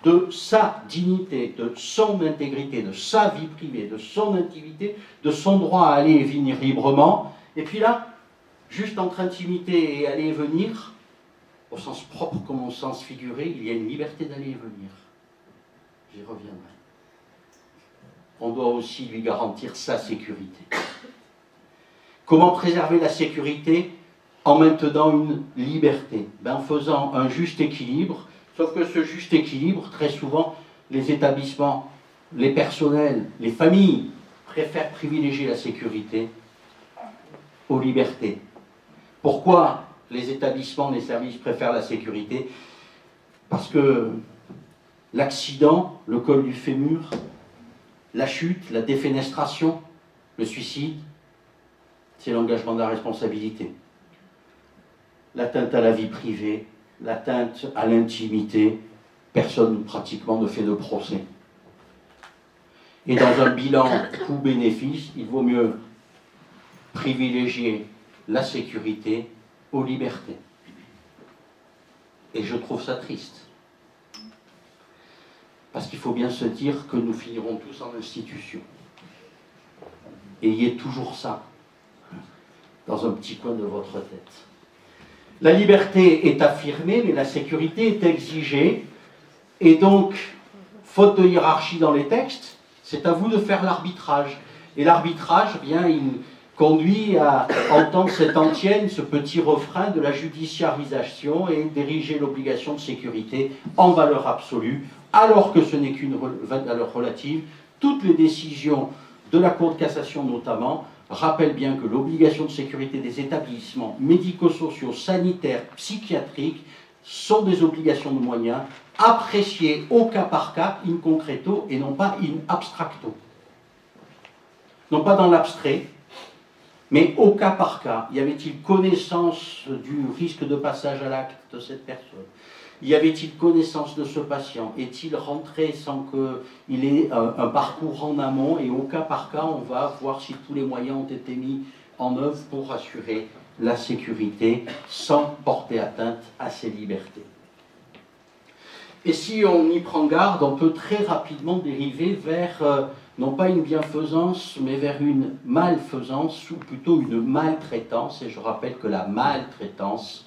de sa dignité, de son intégrité, de sa vie privée, de son intimité, de son droit à aller et venir librement. Et puis là, juste entre intimité et aller et venir, au sens propre comme au sens figuré, il y a une liberté d'aller et venir. J'y reviendrai. On doit aussi lui garantir sa sécurité. Comment préserver la sécurité en maintenant une liberté? En faisant un juste équilibre. Sauf que ce juste équilibre, très souvent, les établissements, les personnels, les familles préfèrent privilégier la sécurité aux libertés. Pourquoi les établissements, les services préfèrent la sécurité? Parce que l'accident, le col du fémur, la chute, la défenestration, le suicide, c'est l'engagement de la responsabilité. L'atteinte à la vie privée, l'atteinte à l'intimité, personne pratiquement ne fait de procès. Et dans un bilan coût-bénéfice, il vaut mieux privilégier la sécurité aux libertés. Et je trouve ça triste. Parce qu'il faut bien se dire que nous finirons tous en institution. Et il y ait toujours ça, dans un petit coin de votre tête. La liberté est affirmée, mais la sécurité est exigée. Et donc, faute de hiérarchie dans les textes, c'est à vous de faire l'arbitrage. Et l'arbitrage, eh bien, il conduit à entendre cette antienne, ce petit refrain de la judiciarisation et d'ériger l'obligation de sécurité en valeur absolue, alors que ce n'est qu'une valeur relative. Toutes les décisions de la Cour de cassation notamment rappellent bien que l'obligation de sécurité des établissements médico-sociaux, sanitaires, psychiatriques sont des obligations de moyens appréciées au cas par cas, in concreto, et non pas in abstracto. Non pas dans l'abstrait, mais au cas par cas. Y avait-il connaissance du risque de passage à l'acte de cette personne? Y avait-il connaissance de ce patient? Est-il rentré sans qu'il ait un parcours en amont? Et au cas par cas, on va voir si tous les moyens ont été mis en œuvre pour assurer la sécurité sans porter atteinte à ses libertés. Et si on y prend garde, on peut très rapidement dériver vers, non pas une bienfaisance, mais vers une malfaisance, ou plutôt une maltraitance. Et je rappelle que la maltraitance,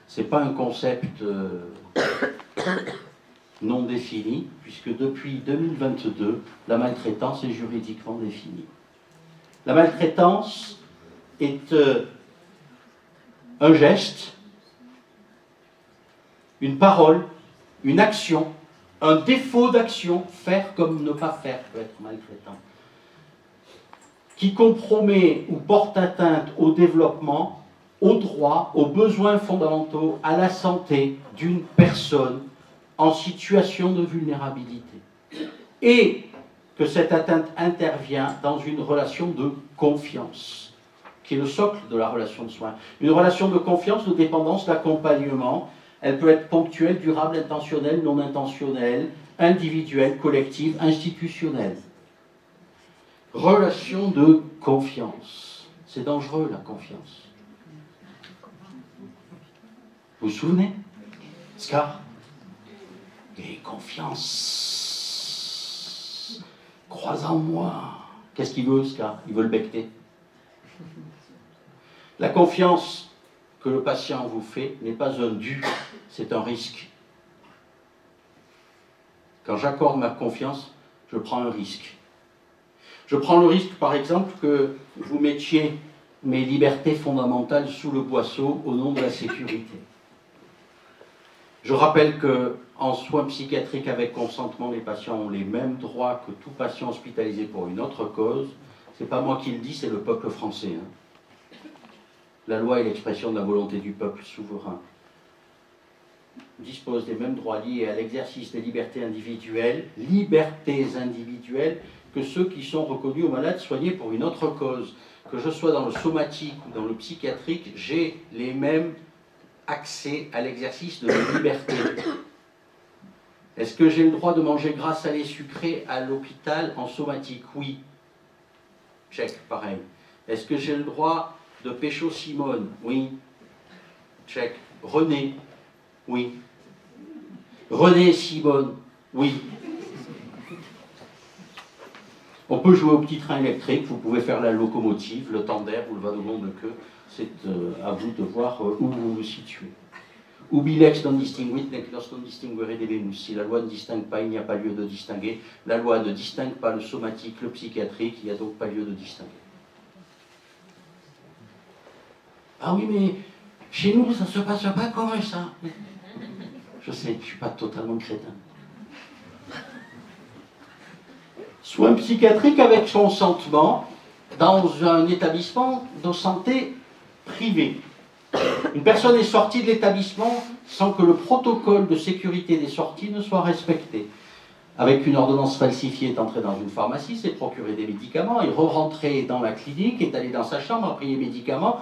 ce n'est pas un concept non défini, puisque depuis 2022, la maltraitance est juridiquement définie. La maltraitance est un geste, une parole, une action, un défaut d'action, faire comme ne pas faire peut être maltraitant, qui compromet ou porte atteinte au développement, aux droits, aux besoins fondamentaux, à la santé d'une personne en situation de vulnérabilité. Et que cette atteinte intervient dans une relation de confiance, qui est le socle de la relation de soins. Une relation de confiance, de dépendance, d'accompagnement. Elle peut être ponctuelle, durable, intentionnelle, non intentionnelle, individuelle, collective, institutionnelle. Relation de confiance. C'est dangereux, la confiance. Vous vous souvenez? Scar? Et confiance. Crois en moi. Qu'est-ce qu'il veut, Scar? Il veut le becqueter. La confiance que le patient vous fait n'est pas un dû, c'est un risque. Quand j'accorde ma confiance, je prends un risque. Je prends le risque, par exemple, que vous mettiez mes libertés fondamentales sous le boisseau au nom de la sécurité. Je rappelle qu'en soins psychiatriques avec consentement, les patients ont les mêmes droits que tout patient hospitalisé pour une autre cause. C'est pas moi qui le dis, c'est le peuple français. La loi est l'expression de la volonté du peuple souverain. Dispose des mêmes droits liés à l'exercice des libertés individuelles que ceux qui sont reconnus aux malades soignés pour une autre cause. Que je sois dans le somatique ou dans le psychiatrique, j'ai les mêmes accès à l'exercice de mes libertés. Est-ce que j'ai le droit de manger gras, salé, sucré à l'hôpital en somatique? Oui. Check, pareil. Est-ce que j'ai le droit de pécho Simone? Oui. Check. René? Oui. René et Simone? Oui. On peut jouer au petit train électrique, vous pouvez faire la locomotive, le tandem ou le wagon de queue. C'est à vous de voir où vous vous situez. Ubi lex non distinguit, nec nos non distinguere debemus. Si la loi ne distingue pas, il n'y a pas lieu de distinguer. La loi ne distingue pas le somatique, le psychiatrique, il n'y a donc pas lieu de distinguer. Ah oui, mais chez nous, ça ne se passe pas comme ça. Je sais, je ne suis pas totalement crétin. Soins psychiatriques avec consentement dans un établissement de santé privé. Une personne est sortie de l'établissement sans que le protocole de sécurité des sorties ne soit respecté. Avec une ordonnance falsifiée, est entré dans une pharmacie, s'est procuré des médicaments, est re-rentré dans la clinique, est allé dans sa chambre, a pris les médicaments,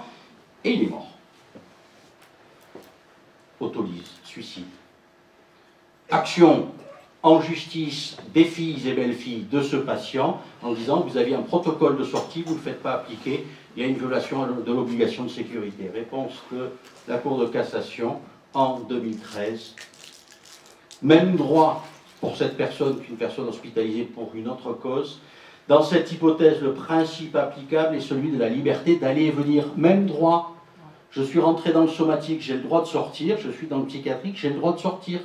et il est mort. Autolyse, suicide. Action en justice des filles et belles-filles de ce patient en disant que vous aviez un protocole de sortie, vous ne le faites pas appliquer, il y a une violation de l'obligation de sécurité. Réponse de la Cour de cassation en 2013. Même droit pour cette personne qu'une personne hospitalisée pour une autre cause. Dans cette hypothèse, le principe applicable est celui de la liberté d'aller et venir. Même droit. Je suis rentré dans le somatique, j'ai le droit de sortir. Je suis dans le psychiatrique, j'ai le droit de sortir.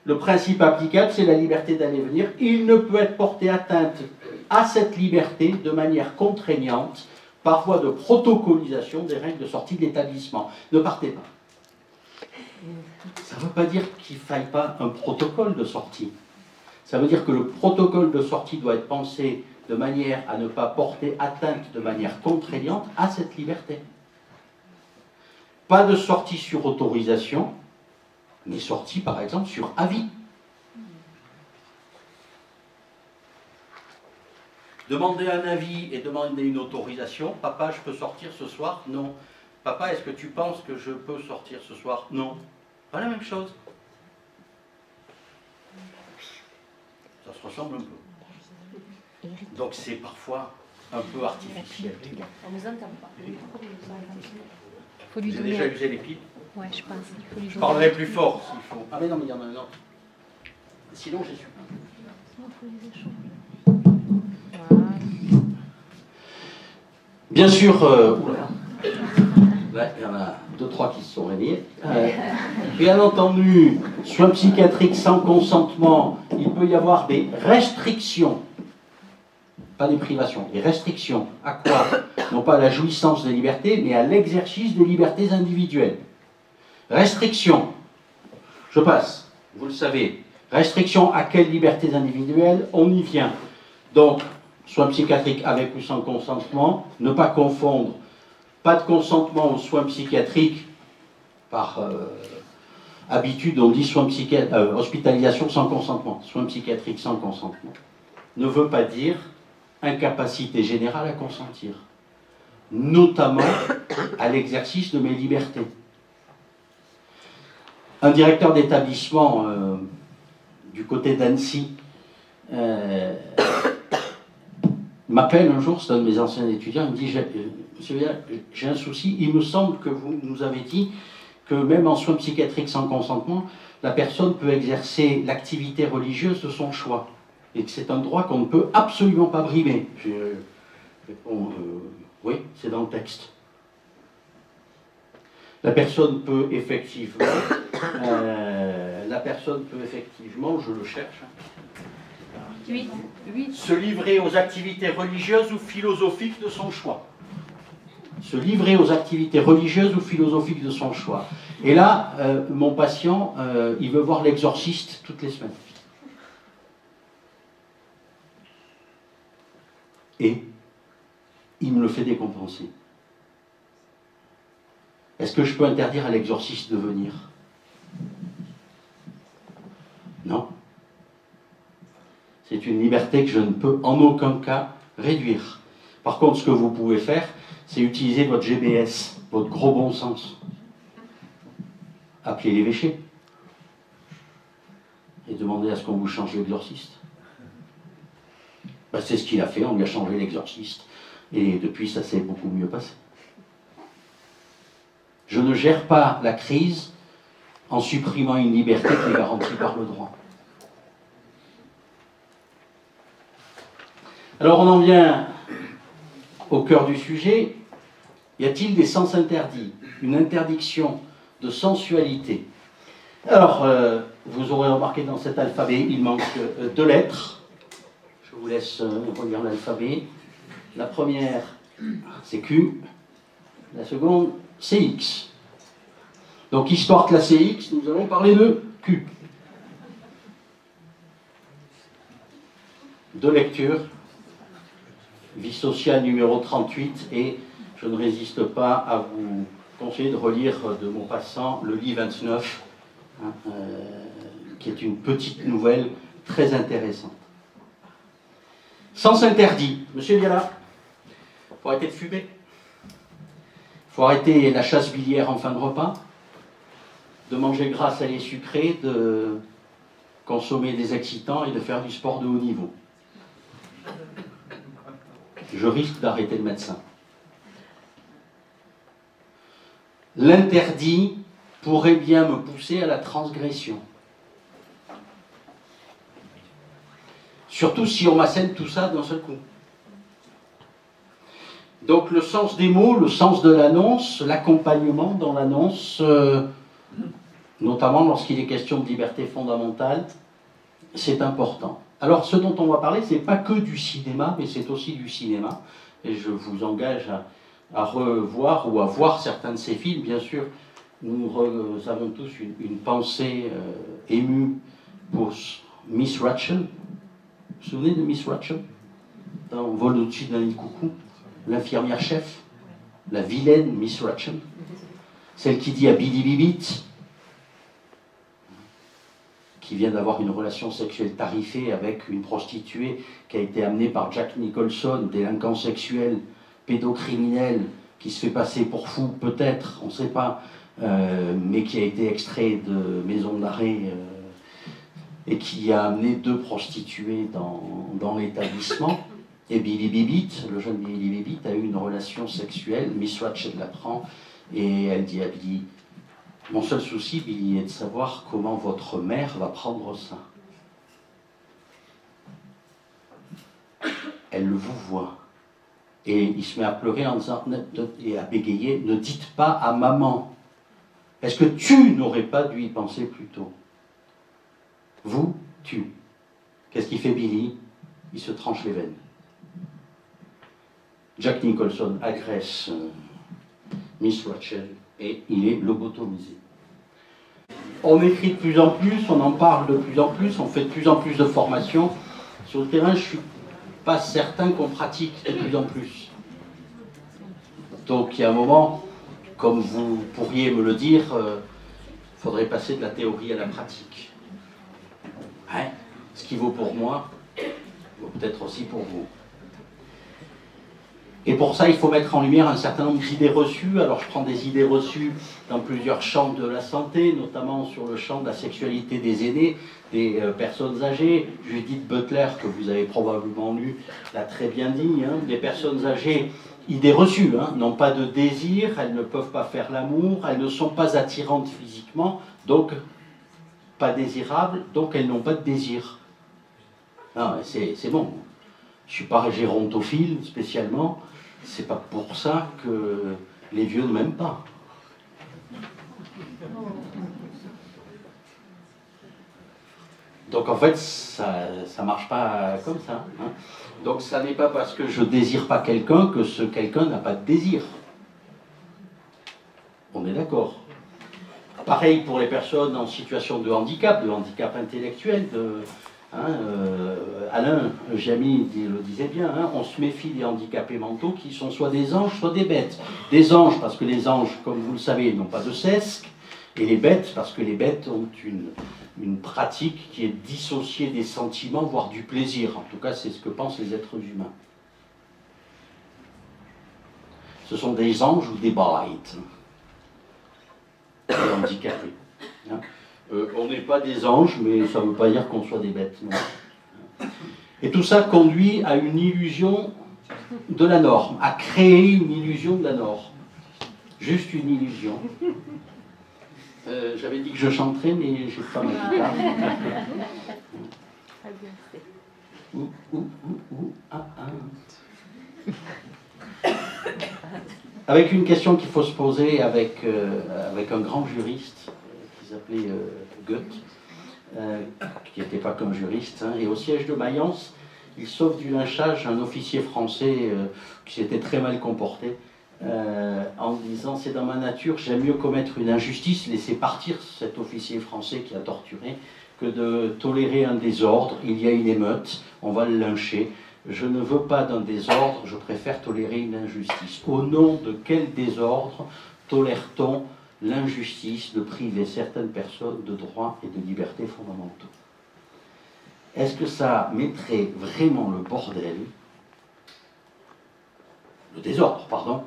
Le principe applicable, c'est la liberté d'aller et venir. Il ne peut être porté atteinte à cette liberté de manière contraignante par voie de protocolisation des règles de sortie de l'établissement. Ne partez pas. Ça ne veut pas dire qu'il ne faille pas un protocole de sortie. Ça veut dire que le protocole de sortie doit être pensé de manière à ne pas porter atteinte de manière contraignante à cette liberté. Pas de sortie sur autorisation, mais sortie par exemple sur avis. Demander un avis et demander une autorisation. Papa, je peux sortir ce soir? Non. Papa, est-ce que tu penses que je peux sortir ce soir? Non. Pas la même chose. Ça se ressemble un peu. Donc c'est parfois un peu artificiel. On nous entend pas. Faut lui J'ai donner. déjà usé les pipes. Ouais, je pense. Il faut lui Je donner. parlerai plus fort s'il faut. Ah mais non, mais il y en a un autre. Sinon, je suis pas. Il faut les échanger. Voilà. Bien sûr, oula. Là, il y en a 2-3 qui se sont réveillés. Bien entendu, soins psychiatriques sans consentement, il peut y avoir des restrictions. Pas des privations, des restrictions. À quoi? Non pas à la jouissance des libertés, mais à l'exercice des libertés individuelles. Restrictions. Je passe, vous le savez. Restrictions à quelles libertés individuelles? On y vient. Donc, soins psychiatriques avec ou sans consentement, ne pas confondre. Pas de consentement aux soins psychiatriques, par habitude on dit soins hospitalisation sans consentement. Soins psychiatriques sans consentement ne veut pas dire incapacité générale à consentir, notamment à l'exercice de mes libertés. Un directeur d'établissement du côté d'Annecy m'appelle un jour, c'est un de mes anciens étudiants, il me dit Monsieur Vial, j'ai un souci, il me semble que vous nous avez dit que même en soins psychiatriques sans consentement, la personne peut exercer l'activité religieuse de son choix et que c'est un droit qu'on ne peut absolument pas brimer. Je réponds oui, c'est dans le texte. La personne peut effectivement, je le cherche, se livrer aux activités religieuses ou philosophiques de son choix. Se livrer aux activités religieuses ou philosophiques de son choix. Et là, mon patient, il veut voir l'exorciste toutes les semaines. Et il me le fait décompenser. Est-ce que je peux interdire à l'exorciste de venir? Non. C'est une liberté que je ne peux en aucun cas réduire. Par contre, ce que vous pouvez faire, c'est utiliser votre GBS, votre gros bon sens. Appelez l'évêché et demandez à ce qu'on vous change l'exorciste. Ben, c'est ce qu'il a fait, on lui a changé l'exorciste et depuis ça s'est beaucoup mieux passé. Je ne gère pas la crise en supprimant une liberté qui est garantie par le droit. Alors on en vient au cœur du sujet. Y a-t-il des sens interdits? Une interdiction de sensualité? Alors, vous aurez remarqué dans cet alphabet, il manque 2 lettres. Je vous laisse relire l'alphabet. La première, c'est Q. La seconde, c'est X. Donc, histoire classée X, nous allons parler de Q. De lecture, Vie sociale numéro 38, et je ne résiste pas à vous conseiller de relire de mon passant le lit 29, hein, qui est une petite nouvelle très intéressante. Sens interdit. Monsieur Viala, il faut arrêter de fumer. Il faut arrêter la chasse biliaire en fin de repas, de manger gras, salé, sucré, de consommer des excitants et de faire du sport de haut niveau. Je risque d'arrêter le médecin. L'interdit pourrait bien me pousser à la transgression. Surtout si on m'assène tout ça d'un seul coup. Donc le sens des mots, le sens de l'annonce, l'accompagnement dans l'annonce, notamment lorsqu'il est question de liberté fondamentale, c'est important. Alors ce dont on va parler, ce n'est pas que du cinéma, mais c'est aussi du cinéma. Et je vous engage à revoir ou à voir certains de ces films. Bien sûr, nous avons tous une pensée émue pour Miss Rachel. Vous vous souvenez de Miss Rachel dans Vol au-dessus d'un nid de coucou, l'infirmière chef, la vilaine Miss Rachel, celle qui dit à Billy Bibbit, qui vient d'avoir une relation sexuelle tarifée avec une prostituée qui a été amenée par Jack Nicholson, délinquant sexuel, pédocriminel, qui se fait passer pour fou, peut-être, on ne sait pas, mais qui a été extrait de maison d'arrêt et qui a amené 2 prostituées dans l'établissement. Et Billy Bibbit, le jeune Billy Bibbit, a eu une relation sexuelle, Miss Rachel l'apprend, et elle dit à Billy, mon seul souci, Billy, est de savoir comment votre mère va prendre ça. Elle le vous voit. Et il se met à pleurer en disant, et à bégayer, ne dites pas à maman. Est-ce que tu n'aurais pas dû y penser plus tôt? Vous, tu. Qu'est-ce qu'il fait Billy? Il se tranche les veines. Jack Nicholson agresse Miss Rachel et il est lobotomisé. On écrit de plus en plus, on en parle de plus en plus, on fait de plus en plus de formations. Sur le terrain, je ne suis pas certain qu'on pratique de plus en plus. Donc il y a un moment, comme vous pourriez me le dire, il faudrait passer de la théorie à la pratique. Hein? Ce qui vaut pour moi, vaut peut-être aussi pour vous. Et pour ça, il faut mettre en lumière un certain nombre d'idées reçues. Alors, je prends des idées reçues dans plusieurs champs de la santé, notamment sur le champ de la sexualité des aînés, des personnes âgées. Judith Butler, que vous avez probablement lu, l'a très bien dit. Hein, les personnes âgées, idées reçues, hein, n'ont pas de désir, elles ne peuvent pas faire l'amour, elles ne sont pas attirantes physiquement, donc pas désirables, donc elles n'ont pas de désir. C'est bon. Je ne suis pas gérontophile spécialement. C'est pas pour ça que les vieux ne m'aiment pas. Donc en fait, ça ne marche pas comme ça. Hein. Donc ça n'est pas parce que je ne désire pas quelqu'un que ce quelqu'un n'a pas de désir. On est d'accord. Pareil pour les personnes en situation de handicap intellectuel, Alain Jamy le disait bien, hein, on se méfie des handicapés mentaux qui sont soit des anges, soit des bêtes. Des anges parce que les anges, comme vous le savez, n'ont pas de sesque, et les bêtes parce que les bêtes ont une pratique qui est dissociée des sentiments, voire du plaisir. En tout cas, c'est ce que pensent les êtres humains. Ce sont des anges ou des bêtes, les handicapés. Hein. On n'est pas des anges, mais ça ne veut pas dire qu'on soit des bêtes. Non. Et tout ça conduit à une illusion de la norme, à créer une illusion de la norme. Juste une illusion. J'avais dit que je chanterais, mais je n'ai pas ma guitare. Avec une question qu'il faut se poser avec un grand juriste qui s'appelait Goethe, qui n'était pas qu'un juriste, hein, et au siège de Mayence, il sauve du lynchage un officier français qui s'était très mal comporté en disant c'est dans ma nature, j'aime mieux commettre une injustice, laisser partir cet officier français qui a torturé, que de tolérer un désordre. Il y a une émeute, on va le lyncher. Je ne veux pas d'un désordre, je préfère tolérer une injustice. Au nom de quel désordre tolère-t-on l'injustice de priver certaines personnes de droits et de libertés fondamentaux? Est-ce que ça mettrait vraiment le bordel, le désordre, pardon,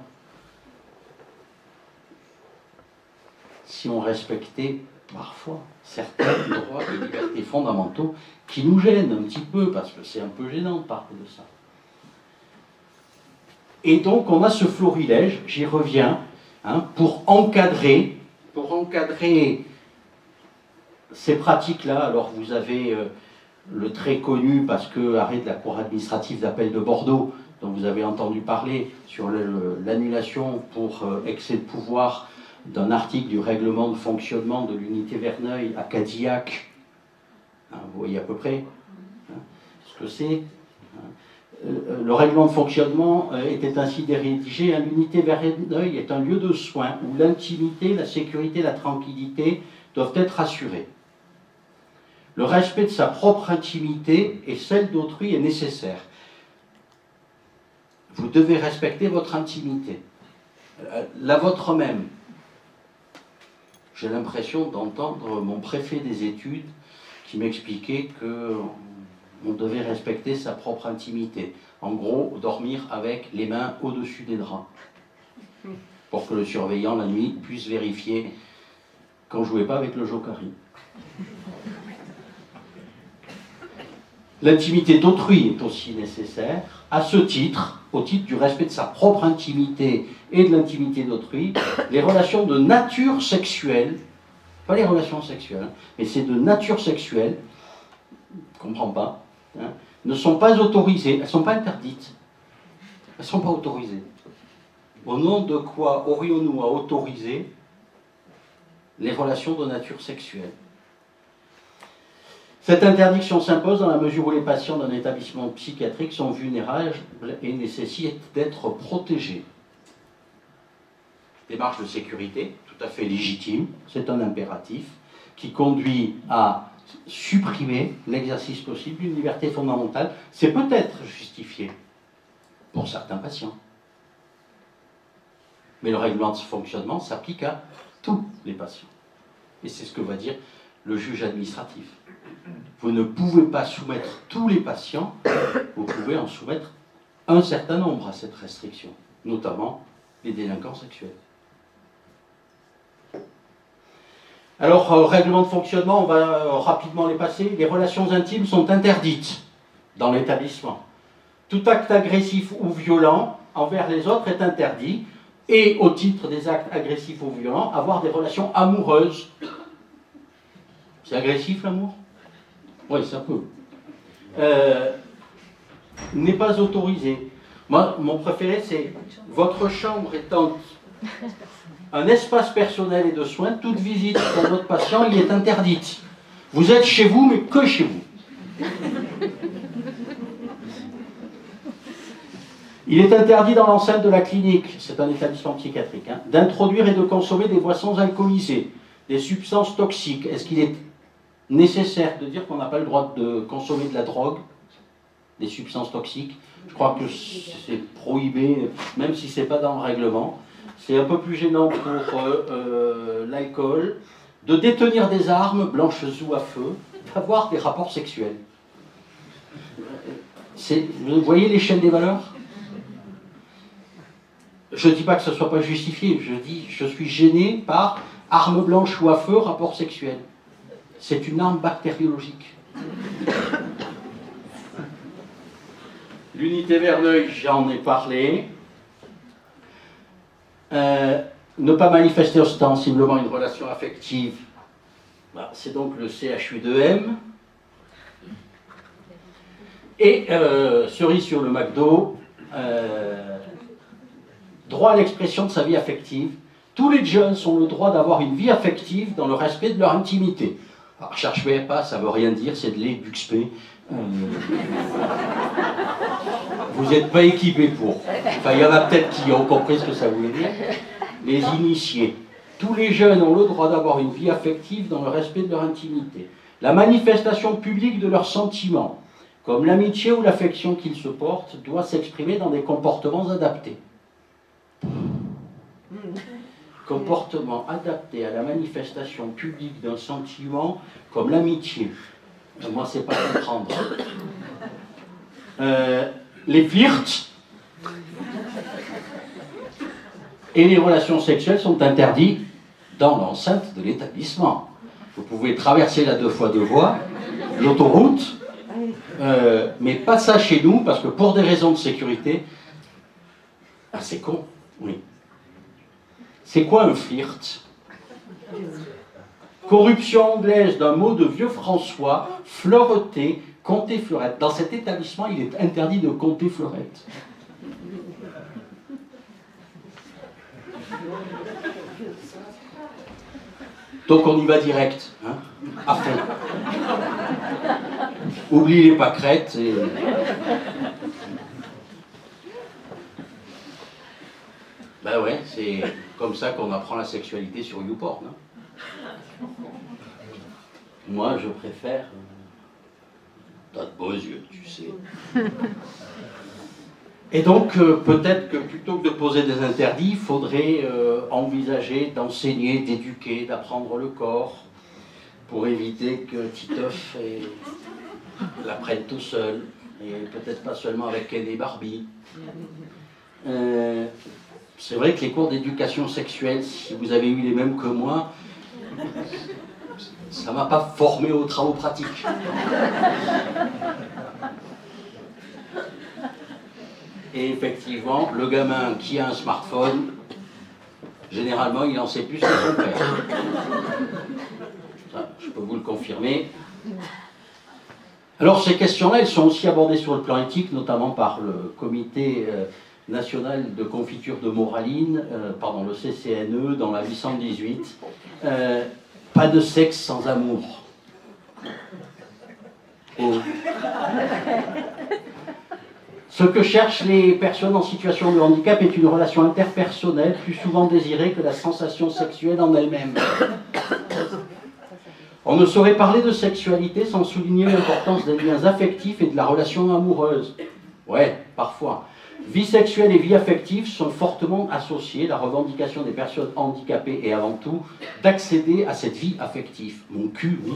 si on respectait parfois certains droits et libertés fondamentaux qui nous gênent un petit peu, parce que c'est un peu gênant de parler de ça. Et donc on a ce florilège, j'y reviens, hein, pour encadrer ces pratiques-là. Alors vous avez le très connu, parce que arrêt de la Cour administrative d'appel de Bordeaux, dont vous avez entendu parler, sur l'annulation pour excès de pouvoir d'un article du règlement de fonctionnement de l'unité Verneuil à Cadillac. Hein, vous voyez à peu près ce que c'est. Le règlement de fonctionnement était ainsi rédigé. L'unité Verneuil est un lieu de soins où l'intimité, la sécurité, la tranquillité doivent être assurées. Le respect de sa propre intimité et celle d'autrui est nécessaire. Vous devez respecter votre intimité, la vôtre même. J'ai l'impression d'entendre mon préfet des études qui m'expliquait qu'on devait respecter sa propre intimité. En gros, dormir avec les mains au-dessus des draps, pour que le surveillant la nuit puisse vérifier qu'on ne jouait pas avec le jokari. L'intimité d'autrui est aussi nécessaire. À ce titre, au titre du respect de sa propre intimité et de l'intimité d'autrui, les relations de nature sexuelle, pas les relations sexuelles, mais c'est de nature sexuelle, je ne comprends pas, hein, ne sont pas autorisées, elles ne sont pas interdites, elles ne sont pas autorisées. Au nom de quoi aurions-nous à autoriser les relations de nature sexuelle? Cette interdiction s'impose dans la mesure où les patients d'un établissement psychiatrique sont vulnérables et nécessitent d'être protégés. Démarche de sécurité, tout à fait légitime, c'est un impératif qui conduit à supprimer l'exercice possible d'une liberté fondamentale. C'est peut-être justifié pour certains patients. Mais le règlement de fonctionnement s'applique à tous les patients. Et c'est ce que va dire le juge administratif. Vous ne pouvez pas soumettre tous les patients, vous pouvez en soumettre un certain nombre à cette restriction, notamment les délinquants sexuels. Alors, règlement de fonctionnement, on va rapidement les passer. Les relations intimes sont interdites dans l'établissement. Tout acte agressif ou violent envers les autres est interdit, et au titre des actes agressifs ou violents, avoir des relations amoureuses. C'est agressif l'amour? Oui, ça peut. N'est pas autorisé. Moi, mon préféré, c'est votre chambre étant un espace personnel et de soins, toute visite pour votre patient y est interdite. Vous êtes chez vous, mais que chez vous. Il est interdit dans l'enceinte de la clinique, c'est un établissement psychiatrique, hein, d'introduire et de consommer des boissons alcoolisées, des substances toxiques. Est-ce qu'il est nécessaire de dire qu'on n'a pas le droit de consommer de la drogue, des substances toxiques? Je crois que c'est prohibé, même si ce n'est pas dans le règlement. C'est un peu plus gênant pour l'alcool, de détenir des armes, blanches ou à feu, d'avoir des rapports sexuels. Vous voyez l'échelle des valeurs? Je ne dis pas que ce ne soit pas justifié, je dis je suis gêné par armes blanches ou à feu, rapport sexuel. C'est une arme bactériologique. L'unité Verneuil, j'en ai parlé. Ne pas manifester ostensiblement une relation affective, c'est donc le CHU2M. Et cerise sur le McDo, droit à l'expression de sa vie affective. Tous les jeunes ont le droit d'avoir une vie affective dans le respect de leur intimité. Alors, recherche pas, ça veut rien dire, c'est de l'E-Buxp. Vous n'êtes pas équipés pour. Enfin, il y en a peut-être qui ont compris ce que ça voulait dire. Les initiés. Tous les jeunes ont le droit d'avoir une vie affective dans le respect de leur intimité. La manifestation publique de leurs sentiments, comme l'amitié ou l'affection qu'ils se portent, doit s'exprimer dans des comportements adaptés. Comportement adapté à la manifestation publique d'un sentiment comme l'amitié. Moi, c'est pas comprendre. Les flirts et les relations sexuelles sont interdits dans l'enceinte de l'établissement. Vous pouvez traverser la 2 fois 2 voies, l'autoroute, mais pas ça chez nous, parce que pour des raisons de sécurité, ah, c'est con, oui. C'est quoi un flirt? Corruption anglaise d'un mot de vieux François, fleureté, compter fleurette. Dans cet établissement, il est interdit de compter fleurette. Donc on y va direct, hein, à fond. Oublie les pâquerettes et... Ben ouais, c'est comme ça qu'on apprend la sexualité sur YouPorn. Hein. Moi, je préfère... T'as de beaux yeux, tu sais. Et donc, peut-être que plutôt que de poser des interdits, il faudrait envisager d'enseigner, d'éduquer, d'apprendre le corps, pour éviter que Titeuf la prenne tout seul, et peut-être pas seulement avec Ken et Barbie. C'est vrai que les cours d'éducation sexuelle, si vous avez eu les mêmes que moi, ça m'a pas formé aux travaux pratiques. Et effectivement, le gamin qui a un smartphone, généralement, il en sait plus que son père. Ça, je peux vous le confirmer. Alors, ces questions-là, elles sont aussi abordées sur le plan éthique, notamment par le Comité national de confiture de moraline, le CCNE, dans la 818. Pas de sexe sans amour. Oh. Ce que cherchent les personnes en situation de handicap est une relation interpersonnelle plus souvent désirée que la sensation sexuelle en elle-même. On ne saurait parler de sexualité sans souligner l'importance des liens affectifs et de la relation amoureuse. Ouais, parfois. Vie sexuelle et vie affective sont fortement associées. La revendication des personnes handicapées est avant tout d'accéder à cette vie affective. Mon cul, oui.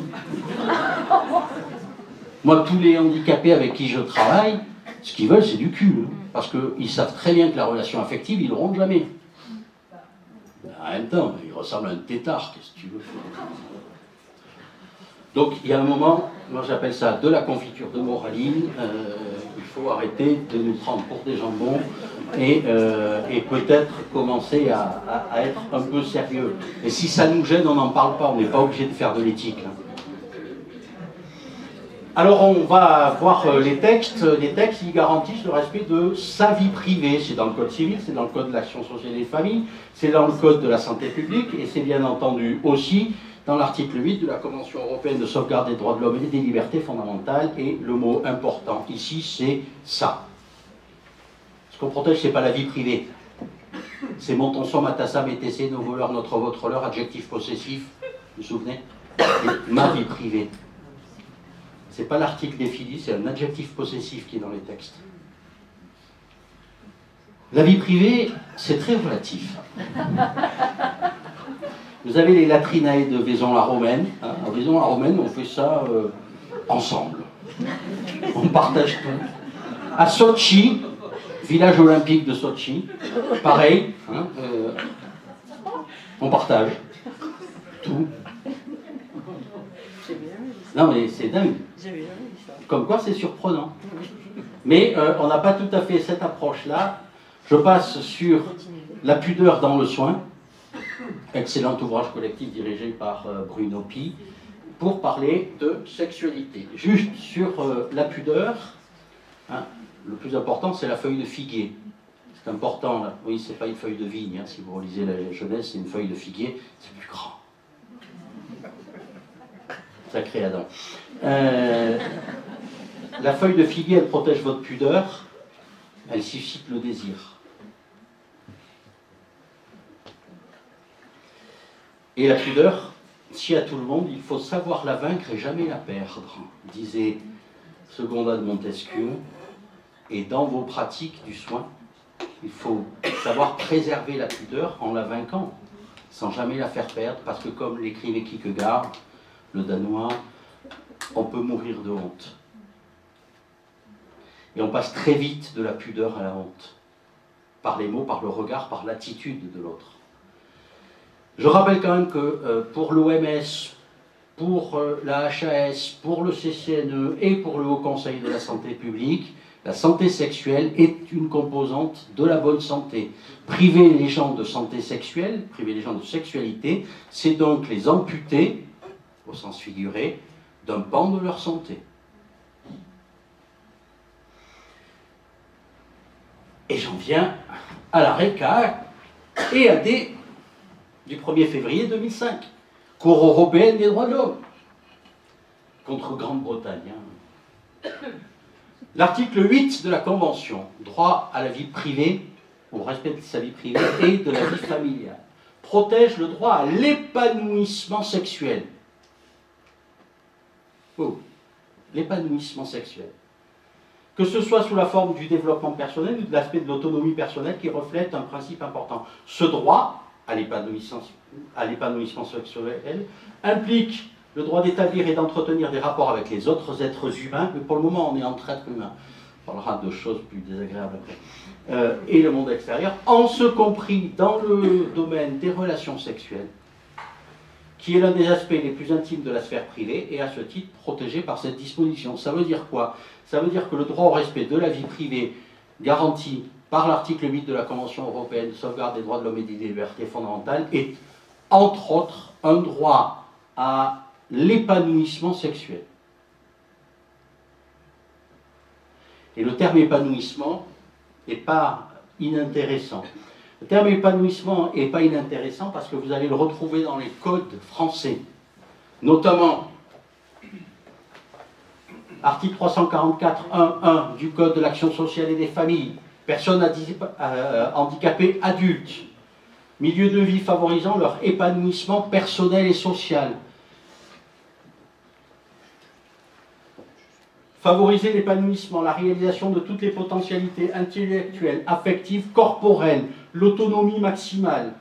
Moi, tous les handicapés avec qui je travaille, ce qu'ils veulent, c'est du cul. Hein, parce qu'ils savent très bien que la relation affective, ils l'auront jamais. En même temps, ils ressemblent à un tétard, qu'est-ce que tu veux. Donc, il y a un moment, moi j'appelle ça de la confiture de moraline. Il faut arrêter de nous prendre pour des jambons et peut-être commencer à être un peu sérieux. Et si ça nous gêne, on n'en parle pas, on n'est pas obligé de faire de l'éthique. Hein. Alors on va voir les textes. Les textes, ils garantissent le respect de sa vie privée. C'est dans le Code civil, c'est dans le Code de l'action sociale et des familles, c'est dans le Code de la santé publique, et c'est bien entendu aussi dans l'article 8 de la Convention européenne de sauvegarde des droits de l'homme et des libertés fondamentales. Et le mot important ici, c'est ça. Ce qu'on protège, c'est pas la vie privée. C'est mon, ton, son, ma, ta, sa, mes, tc, nos voleurs, notre, votre, leur, adjectif possessif. Vous vous souvenez? Et ma vie privée. C'est pas l'article défini, c'est un adjectif possessif qui est dans les textes. La vie privée, c'est très relatif. Vous avez les latrinae de Vaison-la-Romaine. Hein. À Vaison-la-Romaine, on fait ça ensemble. On partage tout. À Sochi, village olympique de Sochi, pareil. Hein, on partage tout. Non mais c'est dingue. Comme quoi c'est surprenant. Mais on n'a pas tout à fait cette approche-là. Je passe sur la pudeur dans le soin. Excellent ouvrage collectif dirigé par Bruno Pi, pour parler de sexualité. Juste sur la pudeur, hein, le plus important c'est la feuille de figuier. C'est important, là. Oui, c'est pas une feuille de vigne, hein. Si vous relisez la jeunesse, c'est une feuille de figuier, c'est plus grand. Sacré Adam. La feuille de figuier, elle protège votre pudeur, elle suscite le désir. Et la pudeur, si à tout le monde, il faut savoir la vaincre et jamais la perdre, disait Secondat de Montesquieu. Et dans vos pratiques du soin, il faut savoir préserver la pudeur en la vainquant, sans jamais la faire perdre, parce que comme l'écrivait Kierkegaard, le Danois, on peut mourir de honte. Et on passe très vite de la pudeur à la honte, par les mots, par le regard, par l'attitude de l'autre. Je rappelle quand même que pour l'OMS, pour la HAS, pour le CCNE et pour le Haut Conseil de la Santé publique, la santé sexuelle est une composante de la bonne santé. Priver les gens de santé sexuelle, priver les gens de sexualité, c'est donc les amputer, au sens figuré, d'un pan de leur santé. Et j'en viens à la RECA et à des du 1er février 2005, Cour européenne des droits de l'homme, contre Grande-Bretagne. L'article 8 de la Convention, droit à la vie privée, au respect de sa vie privée et de la vie familiale, protège le droit à l'épanouissement sexuel. Oh, l'épanouissement sexuel. Que ce soit sous la forme du développement personnel ou de l'aspect de l'autonomie personnelle qui reflète un principe important. Ce droit à l'épanouissement sexuel implique le droit d'établir et d'entretenir des rapports avec les autres êtres humains, mais pour le moment on est entre êtres humains, on parlera de choses plus désagréables après, et le monde extérieur, en ce compris dans le domaine des relations sexuelles, qui est l'un des aspects les plus intimes de la sphère privée, et à ce titre protégé par cette disposition. Ça veut dire quoi? Ça veut dire que le droit au respect de la vie privée garanti par l'article 8 de la Convention européenne de sauvegarde des droits de l'homme et des libertés fondamentales est, entre autres, un droit à l'épanouissement sexuel. Et le terme épanouissement n'est pas inintéressant. Le terme épanouissement n'est pas inintéressant parce que vous allez le retrouver dans les codes français, notamment article 344.1.1 du Code de l'action sociale et des familles, personnes handicapées adultes, milieu de vie favorisant leur épanouissement personnel et social. Favoriser l'épanouissement, la réalisation de toutes les potentialités intellectuelles, affectives, corporelles, l'autonomie maximale.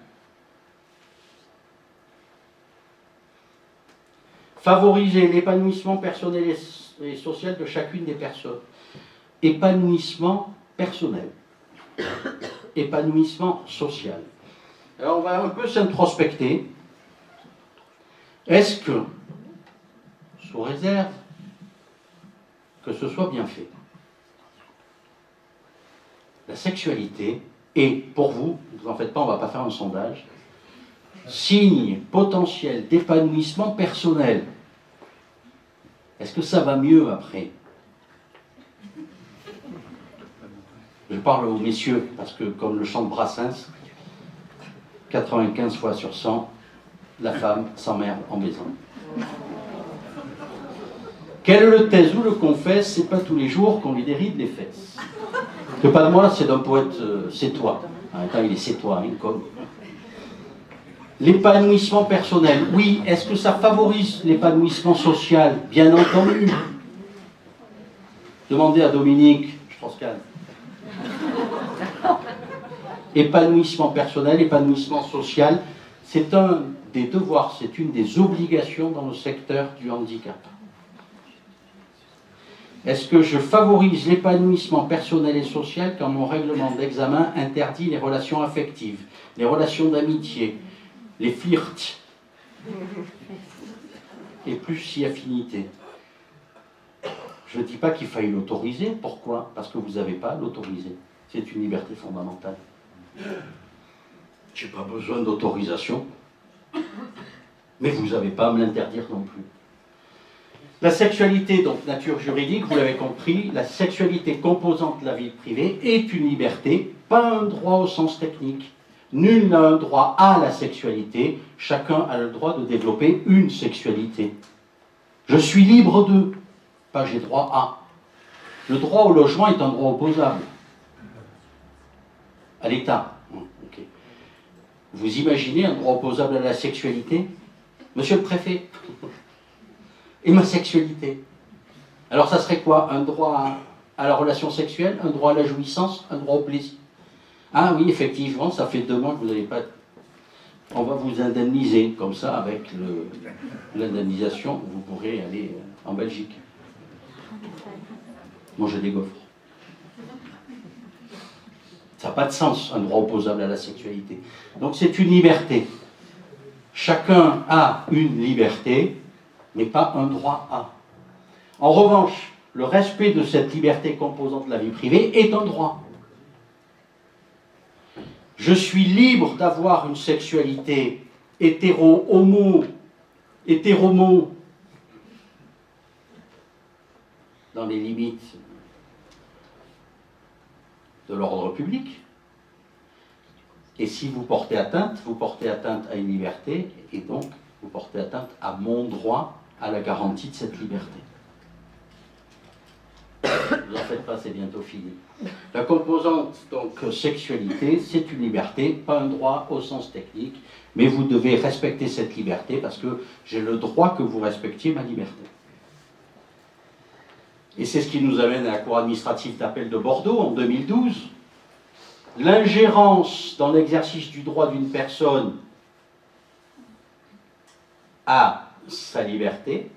Favoriser l'épanouissement personnel et social de chacune des personnes. Épanouissement personnel. Épanouissement social. Alors on va un peu s'introspecter. Est-ce que, sous réserve que ce soit bien fait, la sexualité est, pour vous, ne vous en faites pas, on ne va pas faire un sondage, signe potentiel d'épanouissement personnel? Est-ce que ça va mieux après? Je parle aux messieurs, parce que comme le chante Brassens, 95 fois sur 100, la femme s'emmerde en baisant. Qu'elle le taise ou le confesse, c'est pas tous les jours qu'on lui déride les fesses. Que pas de moi, c'est d'un poète sétois. Attends, il est sétois, hein, comme. L'épanouissement personnel, oui. Est-ce que ça favorise l'épanouissement social? Bien entendu. Demandez à Dominique, je pense qu'elle. Épanouissement personnel, épanouissement social, c'est un des devoirs, c'est une des obligations dans le secteur du handicap. Est-ce que je favorise l'épanouissement personnel et social quand mon règlement d'examen interdit les relations affectives, les relations d'amitié, les flirts, et plus si affinité? Je ne dis pas qu'il faille l'autoriser. Pourquoi? Parce que vous n'avez pas à l'autoriser. C'est une liberté fondamentale. Je n'ai pas besoin d'autorisation, mais vous n'avez pas à me l'interdire non plus. La sexualité, donc nature juridique, vous l'avez compris, la sexualité composante de la vie privée est une liberté, pas un droit au sens technique. Nul n'a un droit à la sexualité, chacun a le droit de développer une sexualité. Je suis libre de, pas j'ai droit à. Le droit au logement est un droit opposable à l'État. Okay. Vous imaginez un droit opposable à la sexualité? Monsieur le préfet, et ma sexualité? Alors ça serait quoi? Un droit à la relation sexuelle, un droit à la jouissance, un droit au plaisir? Ah oui, effectivement, ça fait 2 mois que vous n'avez pas... On va vous indemniser, comme ça, avec l'indemnisation, vous pourrez aller en Belgique. Manger des gaufres. Ça n'a pas de sens, un droit opposable à la sexualité. Donc c'est une liberté. Chacun a une liberté, mais pas un droit à. En revanche, le respect de cette liberté composante de la vie privée est un droit. Je suis libre d'avoir une sexualité hétéro-homo, hétéromo, dans les limites de l'ordre public. Et si vous portez atteinte à une liberté, et donc vous portez atteinte à mon droit à la garantie de cette liberté. Ne vous en faites pas, c'est bientôt fini. La composante, donc, sexualité, c'est une liberté, pas un droit au sens technique, mais vous devez respecter cette liberté parce que j'ai le droit que vous respectiez ma liberté. Et c'est ce qui nous amène à la Cour administrative d'appel de Bordeaux en 2012. L'ingérence dans l'exercice du droit d'une personne à sa liberté,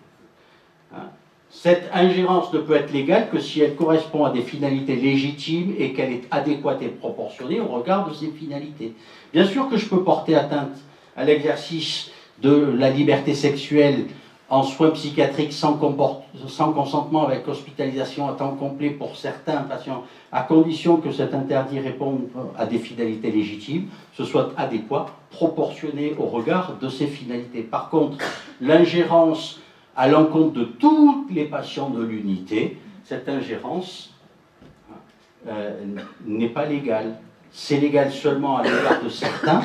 hein, cette ingérence ne peut être légale que si elle correspond à des finalités légitimes et qu'elle est adéquate et proportionnée au regard de ces finalités. Bien sûr que je peux porter atteinte à l'exercice de la liberté sexuelle en soins psychiatriques sans consentement avec hospitalisation à temps complet pour certains patients, à condition que cet interdit réponde à des finalités légitimes, ce soit adéquat, proportionné au regard de ces finalités. Par contre, l'ingérence à l'encontre de tous les patients de l'unité, cette ingérence n'est pas légale. C'est légal seulement à l'égard de certains,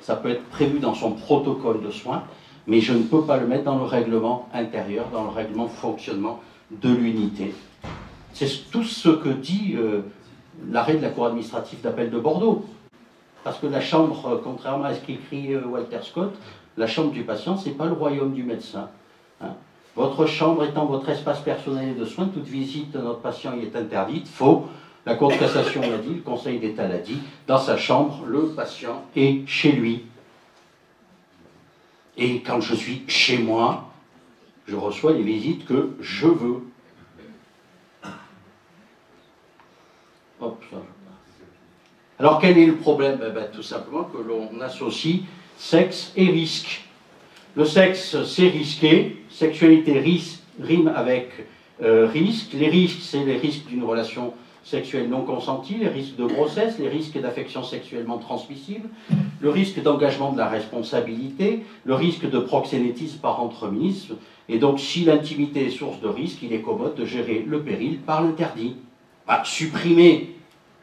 ça peut être prévu dans son protocole de soins, mais je ne peux pas le mettre dans le règlement intérieur, dans le règlement de fonctionnement de l'unité. C'est tout ce que dit l'arrêt de la Cour administrative d'appel de Bordeaux. Parce que la chambre, contrairement à ce qu'écrit Walter Scott, la chambre du patient, ce n'est pas le royaume du médecin. Hein. Votre chambre étant votre espace personnel de soins, toute visite de notre patient y est interdite. Faux. La Cour de cassation l'a dit, le Conseil d'État l'a dit. Dans sa chambre, le patient est chez lui. Et quand je suis chez moi, je reçois les visites que je veux. Hop, ça. Alors quel est le problème? Tout simplement que l'on associe sexe et risque. Le sexe, c'est risqué. Sexualité rime avec risque. Les risques, c'est les risques d'une relation sexuelle non consentie, les risques de grossesse, les risques d'affection sexuellement transmissible, le risque d'engagement de la responsabilité, le risque de proxénétisme par entremise. Et donc, si l'intimité est source de risque, il est commode de gérer le péril par l'interdit. Supprimer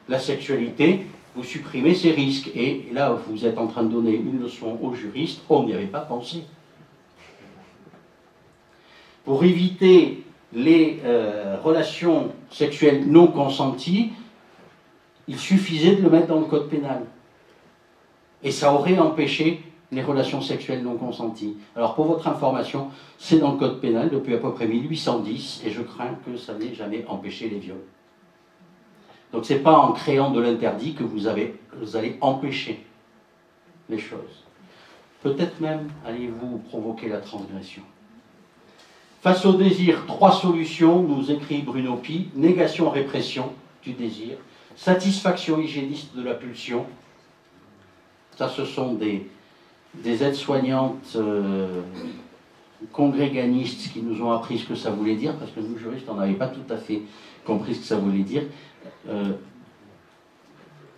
la sexualité, vous supprimez ces risques. Et là, vous êtes en train de donner une leçon aux juristes, on n'y avait pas pensé. Pour éviter les relations sexuelles non consenties, il suffisait de le mettre dans le code pénal. Et ça aurait empêché les relations sexuelles non consenties. Alors pour votre information, c'est dans le code pénal depuis à peu près 1810, et je crains que ça n'ait jamais empêché les viols. Donc c'est pas en créant de l'interdit que vous allez empêcher les choses. Peut-être même allez-vous provoquer la transgression. Face au désir, 3 solutions, nous écrit Bruno Pi. Négation-répression du désir, satisfaction hygiéniste de la pulsion. Ça, ce sont des aides-soignantes congréganistes qui nous ont appris ce que ça voulait dire, parce que nous, juristes, on n'avait pas tout à fait compris ce que ça voulait dire.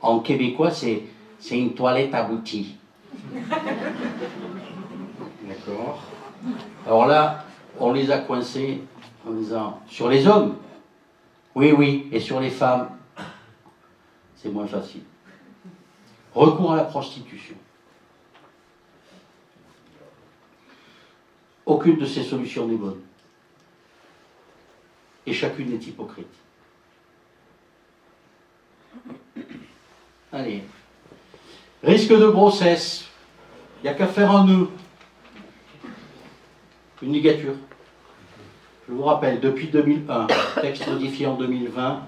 En québécois, c'est une toilette aboutie. D'accord. Alors là, on les a coincés en disant, sur les hommes, oui, oui, et sur les femmes, c'est moins facile. Recours à la prostitution. Aucune de ces solutions n'est bonne. et chacune est hypocrite. Allez. Risque de grossesse. Il n'y a qu'à faire un nœud. Une ligature. Je vous rappelle, depuis 2001, texte modifié en 2020,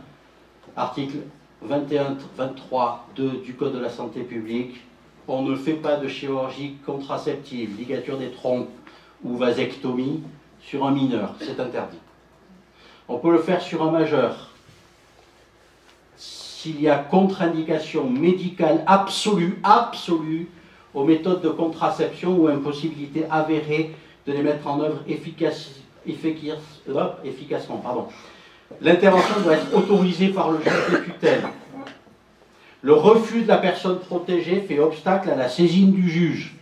article 21-23-2 du Code de la santé publique, on ne fait pas de chirurgie contraceptive, ligature des trompes ou vasectomie sur un mineur, c'est interdit. On peut le faire sur un majeur. S'il y a contre-indication médicale absolue aux méthodes de contraception ou impossibilité avérée de les mettre en œuvre efficacement. L'intervention doit être autorisée par le juge de tutelle. Le refus de la personne protégée fait obstacle à la saisine du juge.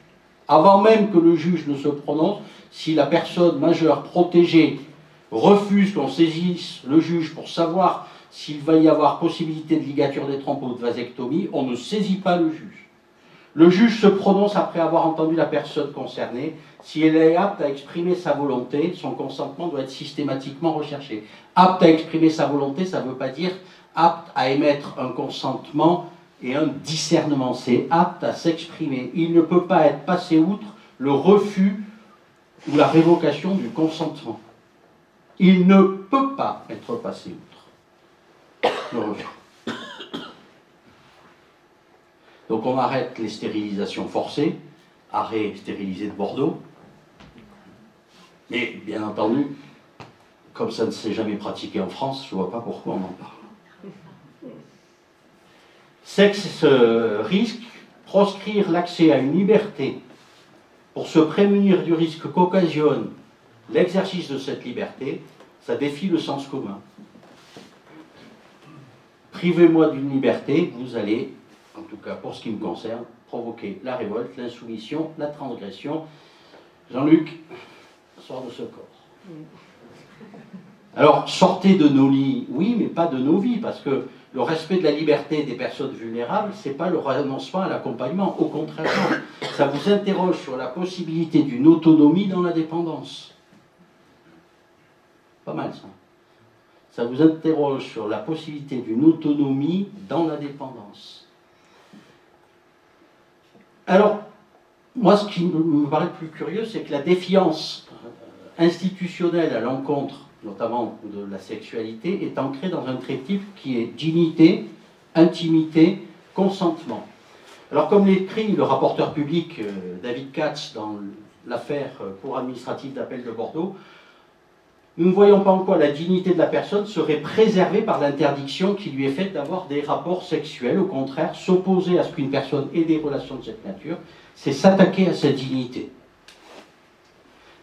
Avant même que le juge ne se prononce, si la personne majeure protégée refuse qu'on saisisse le juge pour savoir s'il va y avoir possibilité de ligature des trompes ou de vasectomie, on ne saisit pas le juge. Le juge se prononce après avoir entendu la personne concernée. Si elle est apte à exprimer sa volonté, son consentement doit être systématiquement recherché. Apte à exprimer sa volonté, ça ne veut pas dire apte à émettre un consentement et un discernement. C'est apte à s'exprimer. Il ne peut pas être passé outre le refus ou la révocation du consentement. Il ne peut pas être passé outre le refus. Donc on arrête les stérilisations forcées, arrêt stérilisé de Bordeaux, mais bien entendu, comme ça ne s'est jamais pratiqué en France, je ne vois pas pourquoi on en parle. Sexe risque, proscrire l'accès à une liberté pour se prémunir du risque qu'occasionne l'exercice de cette liberté, ça défie le sens commun. Privez-moi d'une liberté, vous allez, en tout cas pour ce qui me concerne, provoquer la révolte, l'insoumission, la transgression. Jean-Luc, sors de ce corps. Alors, sortez de nos lits, oui, mais pas de nos vies, parce que le respect de la liberté des personnes vulnérables, ce n'est pas le renoncement à l'accompagnement. Au contraire, ça vous interroge sur la possibilité d'une autonomie dans la dépendance. Pas mal, ça. Ça vous interroge sur la possibilité d'une autonomie dans la dépendance. Alors, moi, ce qui me paraît le plus curieux, c'est que la défiance institutionnelle à l'encontre, notamment de la sexualité, est ancrée dans un triptyque qui est dignité, intimité, consentement. Alors, comme l'écrit le rapporteur public David Katz dans l'affaire Cour administrative d'appel de Bordeaux, nous ne voyons pas en quoi la dignité de la personne serait préservée par l'interdiction qui lui est faite d'avoir des rapports sexuels. Au contraire, s'opposer à ce qu'une personne ait des relations de cette nature, c'est s'attaquer à sa dignité.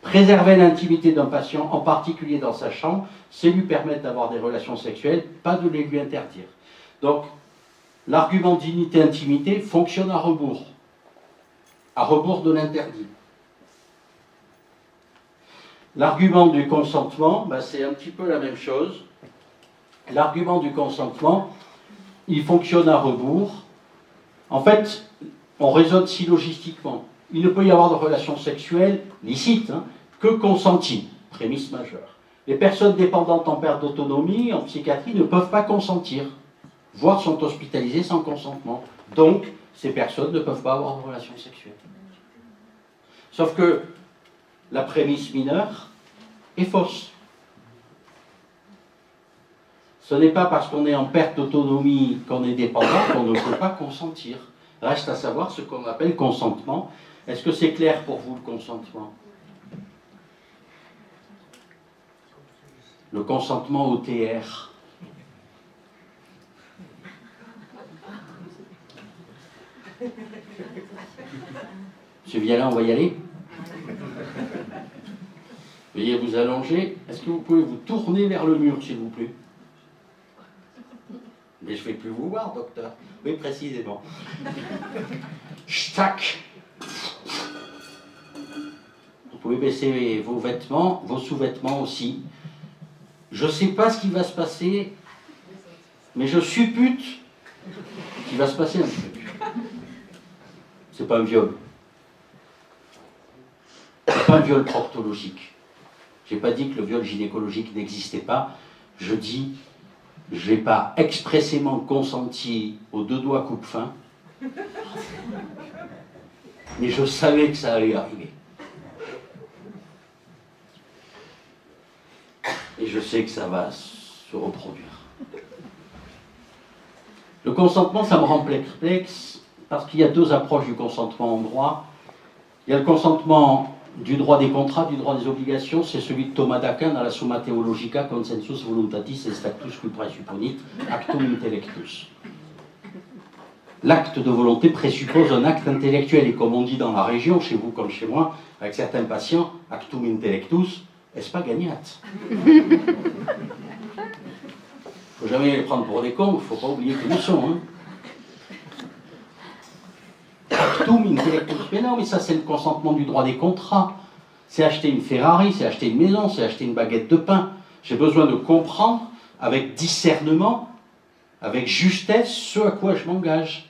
Préserver l'intimité d'un patient, en particulier dans sa chambre, c'est lui permettre d'avoir des relations sexuelles, pas de les lui interdire. Donc, l'argument dignité-intimité fonctionne à rebours de l'interdit. L'argument du consentement, c'est un petit peu la même chose. L'argument du consentement, il fonctionne à rebours. En fait, on raisonne syllogistiquement. Il ne peut y avoir de relations sexuelles licites que consenties, prémisse majeure. Les personnes dépendantes en perte d'autonomie, en psychiatrie, ne peuvent pas consentir, voire sont hospitalisées sans consentement. Donc, ces personnes ne peuvent pas avoir de relations sexuelles. Sauf que la prémisse mineure est fausse. Ce n'est pas parce qu'on est en perte d'autonomie qu'on est dépendant qu'on ne peut pas consentir. Reste à savoir ce qu'on appelle consentement. Est-ce que c'est clair pour vous, le consentement? Le consentement au TR. Monsieur Viala, on va y aller? Veuillez vous allonger. Est-ce que vous pouvez vous tourner vers le mur, s'il vous plaît? Mais je ne vais plus vous voir, docteur. Oui, précisément. Tac. Vous pouvez baisser vos vêtements, vos sous-vêtements aussi. Je ne sais pas ce qui va se passer, mais je suppute qu'il va se passer un truc. C'est pas un viol. C'est pas un viol proctologique. Je n'ai pas dit que le viol gynécologique n'existait pas. Je dis, je n'ai pas expressément consenti aux 2 doigts coupe-fin, mais je savais que ça allait arriver. Et je sais que ça va se reproduire. Le consentement, ça me rend perplexe parce qu'il y a 2 approches du consentement en droit. Il y a le consentement du droit des contrats, du droit des obligations, c'est celui de Thomas d'Aquin dans la Summa Theologica, Consensus Voluntatis et Stactus qui presupponit, Actum Intellectus. L'acte de volonté présuppose un acte intellectuel, et comme on dit dans la région, chez vous comme chez moi, avec certains patients, Actum Intellectus, est-ce pas gagnat? Faut jamais les prendre pour des cons, il ne faut pas oublier que nous sommes. Actum Intellectus. Mais non, mais ça c'est le consentement du droit des contrats. C'est acheter une Ferrari, c'est acheter une maison, c'est acheter une baguette de pain. J'ai besoin de comprendre avec discernement, avec justesse, ce à quoi je m'engage.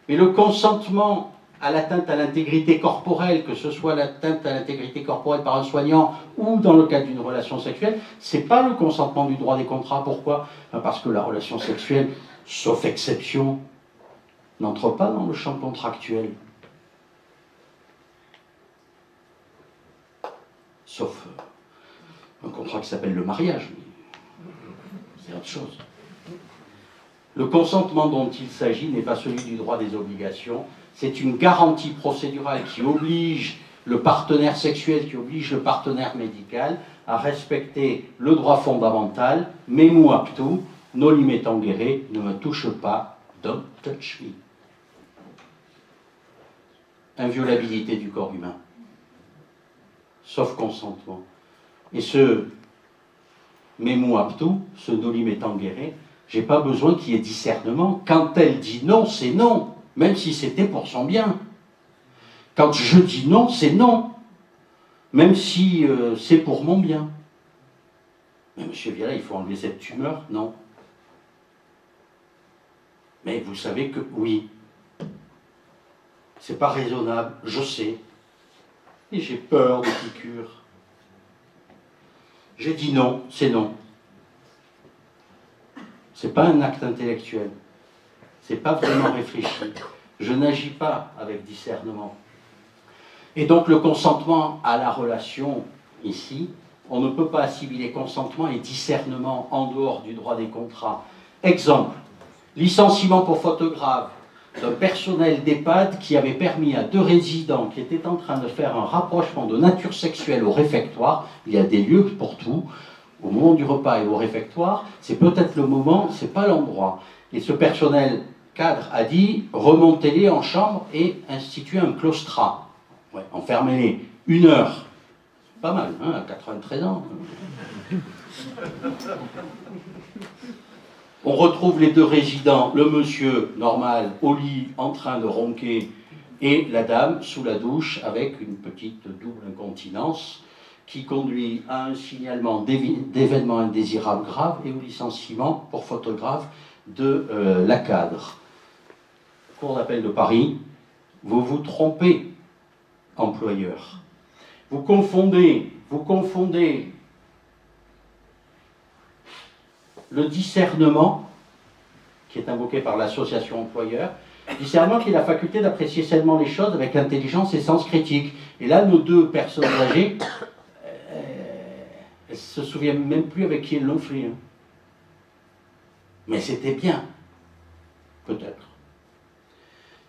Mais le consentement à l'atteinte à l'intégrité corporelle, que ce soit l'atteinte à l'intégrité corporelle par un soignant ou dans le cadre d'une relation sexuelle, c'est pas le consentement du droit des contrats. Pourquoi? Parce que la relation sexuelle, sauf exception, n'entre pas dans le champ contractuel. Sauf un contrat qui s'appelle le mariage, mais c'est autre chose. Le consentement dont il s'agit n'est pas celui du droit des obligations, c'est une garantie procédurale qui oblige le partenaire sexuel, qui oblige le partenaire médical à respecter le droit fondamental, memu aptu, noli me tangere, ne me touche pas, don't touch me. Inviolabilité du corps humain, sauf consentement. Et ce memu aptu, ce noli me tangere, j'ai pas besoin qu'il y ait discernement. Quand elle dit non, c'est non, même si c'était pour son bien. Quand je dis non, c'est non, même si c'est pour mon bien. Mais monsieur Viala, il faut enlever cette tumeur, non. Mais vous savez que oui, c'est pas raisonnable, je sais, et j'ai peur des piqûres. J'ai dit non, c'est non. C'est pas un acte intellectuel, c'est pas vraiment réfléchi. Je n'agis pas avec discernement. Et donc le consentement à la relation, ici, on ne peut pas assimiler consentement et discernement en dehors du droit des contrats. Exemple, licenciement pour faute grave d'un personnel d'EHPAD qui avait permis à 2 résidents qui étaient en train de faire un rapprochement de nature sexuelle au réfectoire, il y a des lieux pour tout, au moment du repas et au réfectoire, c'est peut-être le moment, c'est pas l'endroit. Et ce personnel cadre a dit, remontez-les en chambre et instituez un claustrat. Ouais, enfermez-les 1 heure. Pas mal, hein, à 93 ans. On retrouve les 2 résidents, le monsieur normal au lit en train de ronquer et la dame sous la douche avec une petite double incontinence qui conduit à un signalement d'événements indésirables graves et au licenciement pour faute grave de la cadre. Cour d'appel de Paris, vous vous trompez, employeur. Vous confondez le discernement, qui est invoqué par l'association employeur, discernement qui est la faculté d'apprécier sainement les choses avec intelligence et sens critique. Et là, nos 2 personnes âgées, elles ne se souviennent même plus avec qui elles l'ont fait. Hein. Mais c'était bien, peut-être.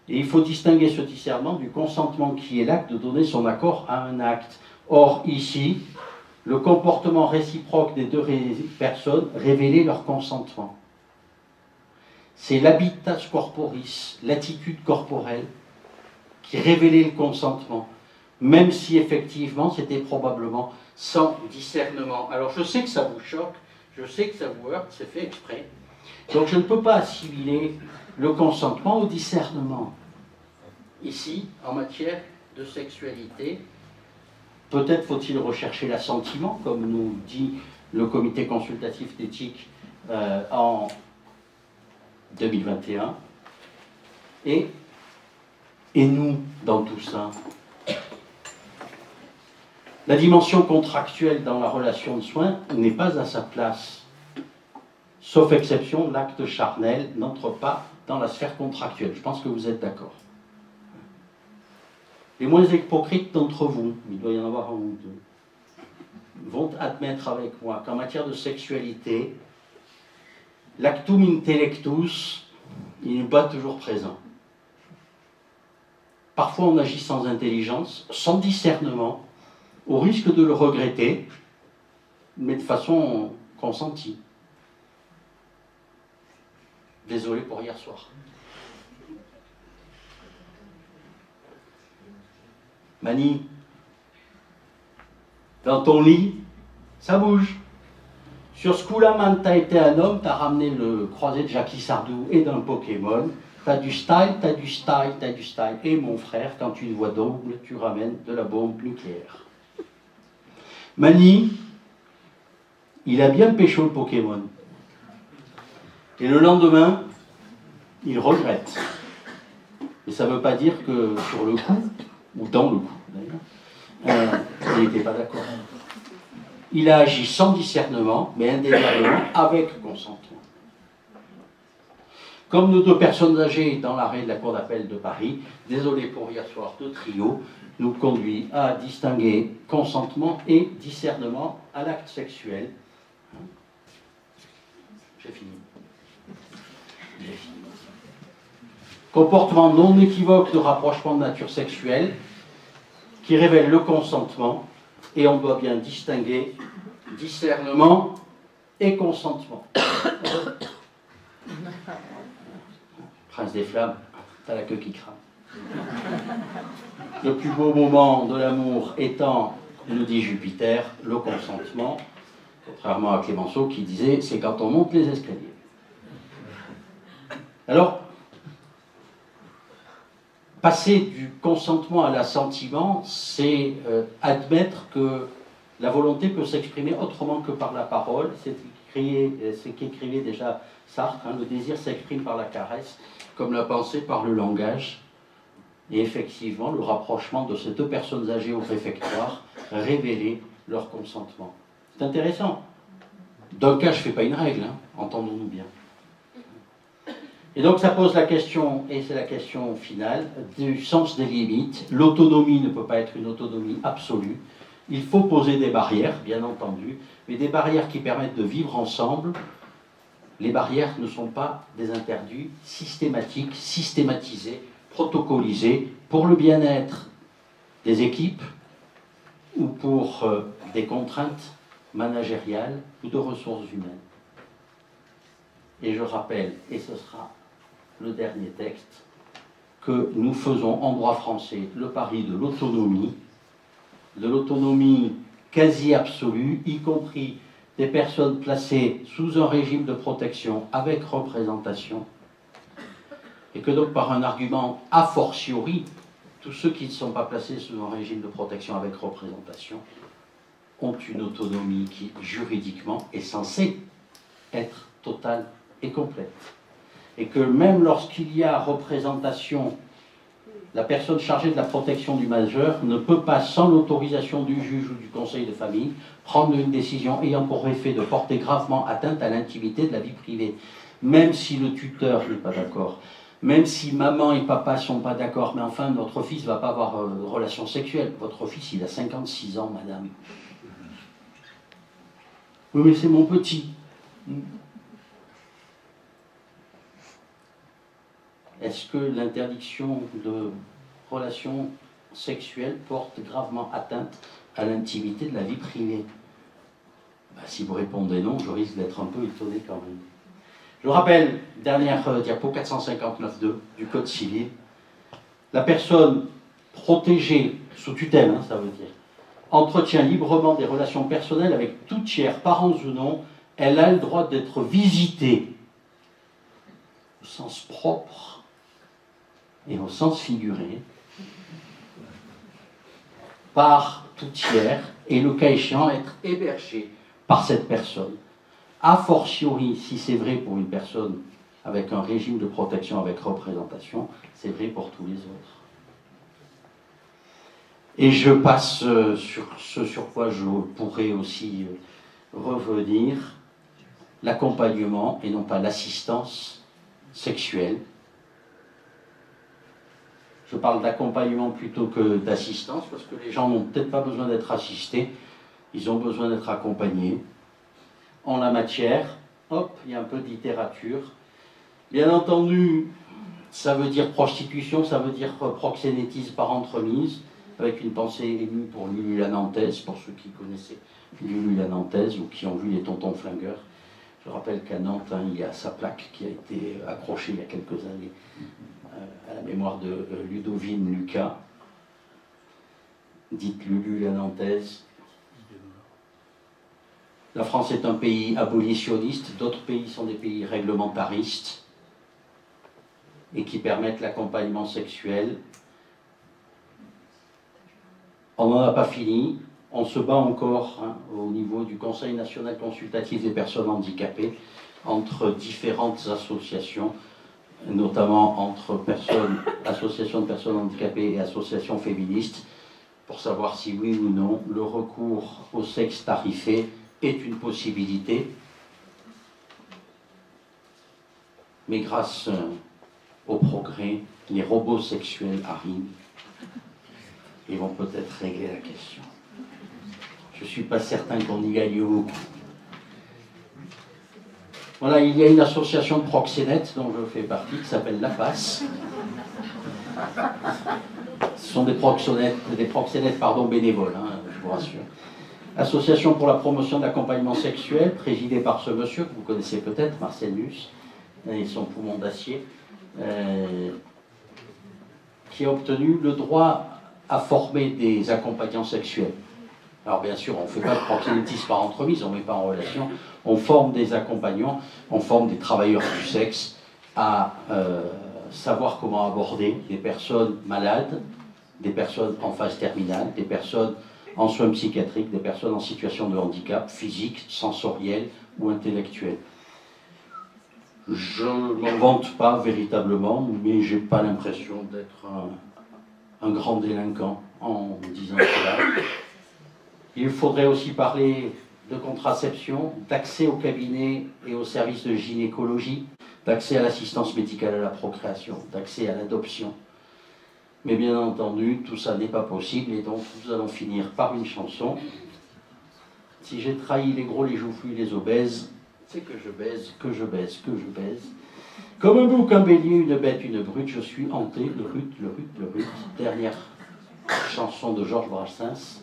Et il faut distinguer ce discernement du consentement qui est l'acte de donner son accord à un acte. Or, ici, le comportement réciproque des 2 personnes révélait leur consentement. C'est l'habitus corporis, l'attitude corporelle, qui révélait le consentement, même si effectivement c'était probablement sans discernement. Alors je sais que ça vous choque, je sais que ça vous heurte, c'est fait exprès. Donc je ne peux pas assimiler le consentement au discernement. Ici, en matière de sexualité, peut-être faut-il rechercher l'assentiment, comme nous dit le comité consultatif d'éthique en 2021. Et nous, dans tout ça, la dimension contractuelle dans la relation de soins n'est pas à sa place. Sauf exception, l'acte charnel n'entre pas dans la sphère contractuelle. Je pense que vous êtes d'accord. Les moins hypocrites d'entre vous, il doit y en avoir un ou deux, vont admettre avec moi qu'en matière de sexualité, l'actum intellectus, il n'est pas toujours présent. Parfois on agit sans intelligence, sans discernement, au risque de le regretter, mais de façon consentie. Désolé pour hier soir. Mani, dans ton lit, ça bouge. Sur ce coup-là, man, t'as été un homme, t'as ramené le croisé de Jackie Sardou et d'un Pokémon. T'as du style, t'as du style, t'as du style. Et mon frère, quand tu une vois double, tu ramènes de la bombe nucléaire. Mani, il a bien pécho le Pokémon. Et le lendemain, il regrette. Et ça ne veut pas dire que sur le coup, ou dans le coup d'ailleurs, il n'était pas d'accord. Il a agi sans discernement, mais indéniablement avec consentement. Comme nos deux personnes âgées dans l'arrêt de la Cour d'appel de Paris, désolé pour hier soir de trio, nous conduit à distinguer consentement et discernement à l'acte sexuel. J'ai fini. J'ai fini. Comportement non équivoque de rapprochement de nature sexuelle qui révèle le consentement, et on doit bien distinguer discernement et consentement. Prince des flammes, t'as la queue qui crame. Le plus beau moment de l'amour étant, nous dit Jupiter, le consentement, contrairement à Clémenceau qui disait c'est quand on monte les escaliers. Alors, passer du consentement à l'assentiment, c'est admettre que la volonté peut s'exprimer autrement que par la parole. C'est ce qu'écrivait déjà Sartre, hein, le désir s'exprime par la caresse, comme la pensée par le langage. Et effectivement, le rapprochement de ces deux personnes âgées au réfectoire révélait leur consentement. C'est intéressant. D'un cas, je ne fais pas une règle, hein, entendons-nous bien. Et donc ça pose la question, et c'est la question finale, du sens des limites. L'autonomie ne peut pas être une autonomie absolue. Il faut poser des barrières, bien entendu, mais des barrières qui permettent de vivre ensemble. Les barrières ne sont pas des interdits systématiques, systématisés, protocolisés, pour le bien-être des équipes ou pour des contraintes managériales ou de ressources humaines. Et je rappelle, et ce sera le dernier texte, que nous faisons en droit français le pari de l'autonomie quasi absolue, y compris des personnes placées sous un régime de protection avec représentation, et que donc par un argument a fortiori, tous ceux qui ne sont pas placés sous un régime de protection avec représentation ont une autonomie qui, juridiquement, est censée être totale et complète. Et que même lorsqu'il y a représentation, la personne chargée de la protection du majeur ne peut pas, sans l'autorisation du juge ou du conseil de famille, prendre une décision ayant pour effet de porter gravement atteinte à l'intimité de la vie privée. Même si le tuteur n'est pas d'accord, même si maman et papa ne sont pas d'accord, mais enfin, notre fils ne va pas avoir de relation sexuelle. Votre fils, il a 56 ans, madame. Oui, mais c'est mon petit. Est-ce que l'interdiction de relations sexuelles porte gravement atteinte à l'intimité de la vie privée? Ben, si vous répondez non, je risque d'être un peu étonné quand même. Je rappelle, dernière diapo 459.2 du Code civil, la personne protégée, sous tutelle, hein, ça veut dire, entretient librement des relations personnelles avec tout tiers, parents ou non, elle a le droit d'être visitée au sens propre et au sens figuré par tout tiers et le cas échéant être hébergé par cette personne. A fortiori, si c'est vrai pour une personne avec un régime de protection avec représentation, c'est vrai pour tous les autres. Et je passe sur ce sur quoi je pourrais aussi revenir. l'accompagnement et non pas l'assistance sexuelle. Je parle d'accompagnement plutôt que d'assistance, parce que les gens n'ont peut-être pas besoin d'être assistés, ils ont besoin d'être accompagnés. En la matière, hop, il y a un peu de littérature. Bien entendu, ça veut dire prostitution, ça veut dire proxénétisme par entremise, avec une pensée émue pour Lulu la Nantaise, pour ceux qui connaissaient Lulu la Nantaise ou qui ont vu les tontons flingueurs. Je rappelle qu'à Nantes, hein, il y a sa plaque qui a été accrochée il y a quelques années à la mémoire de Ludovine Lucas, dite Lulu la Nantaise. La France est un pays abolitionniste, d'autres pays sont des pays réglementaristes et qui permettent l'accompagnement sexuel. On n'en a pas fini, on se bat encore hein, au niveau du Conseil national consultatif des personnes handicapées entre différentes associations, notamment entre associations de personnes handicapées et associations féministes, pour savoir si oui ou non le recours au sexe tarifé est une possibilité. Mais grâce au progrès, les robots sexuels arrivent et vont peut-être régler la question. Je ne suis pas certain qu'on y gagne beaucoup. Voilà, il y a une association de proxénètes dont je fais partie qui s'appelle La Passe. Ce sont des proxénètes bénévoles, hein, je vous rassure. Association pour la promotion de l'accompagnement sexuel, présidée par ce monsieur que vous connaissez peut-être, Marcel Luce, et son poumon d'acier, qui a obtenu le droit à former des accompagnants sexuels. Alors bien sûr, on ne fait pas de proxénétisme par entremise, on ne met pas en relation, on forme des accompagnants, on forme des travailleurs du sexe à savoir comment aborder des personnes malades, des personnes en phase terminale, des personnes en soins psychiatriques, des personnes en situation de handicap physique, sensoriel ou intellectuel. Je ne m'en vante pas véritablement, mais je n'ai pas l'impression d'être un grand délinquant en disant cela. Il faudrait aussi parler de contraception, d'accès au cabinet et aux services de gynécologie, d'accès à l'assistance médicale à la procréation, d'accès à l'adoption. Mais bien entendu, tout ça n'est pas possible et donc nous allons finir par une chanson. Si j'ai trahi les gros, les joufflus, les obèses, c'est que je baise, que je baise, que je baise. Comme un bouc, un bélier, une bête, une brute, je suis hanté, le rut, le rut, le rut. Dernière chanson de Georges Brassens.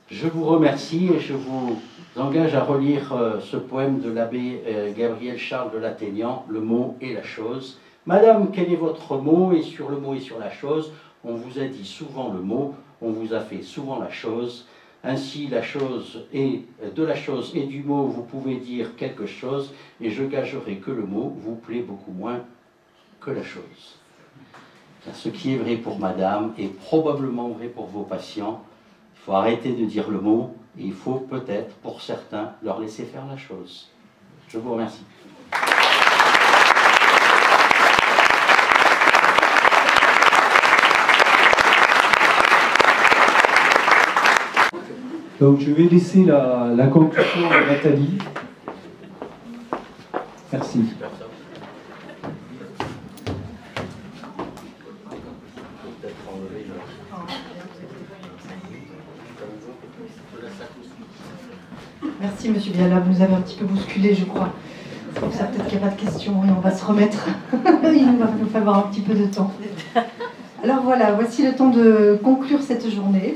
Je vous remercie et je vous engage à relire ce poème de l'abbé Gabriel Charles de Lattaignant, Le mot et la chose. Madame, quel est votre mot? Et sur le mot et sur la chose, on vous a dit souvent le mot, on vous a fait souvent la chose. Ainsi, la chose et de la chose et du mot, vous pouvez dire quelque chose, et je gagerai que le mot vous plaît beaucoup moins que la chose. Car ce qui est vrai pour madame est probablement vrai pour vos patients. Il faut arrêter de dire le mot, et il faut peut-être, pour certains, leur laisser faire la chose. Je vous remercie. Donc je vais laisser la conclusion à Nathalie. Merci. Merci Monsieur Biala, vous nous avez un petit peu bousculé, je crois. C'est pour ça peut-être qu'il n'y a pas de questions et on va se remettre. Il va nous falloir un petit peu de temps. Alors voilà, voici le temps de conclure cette journée.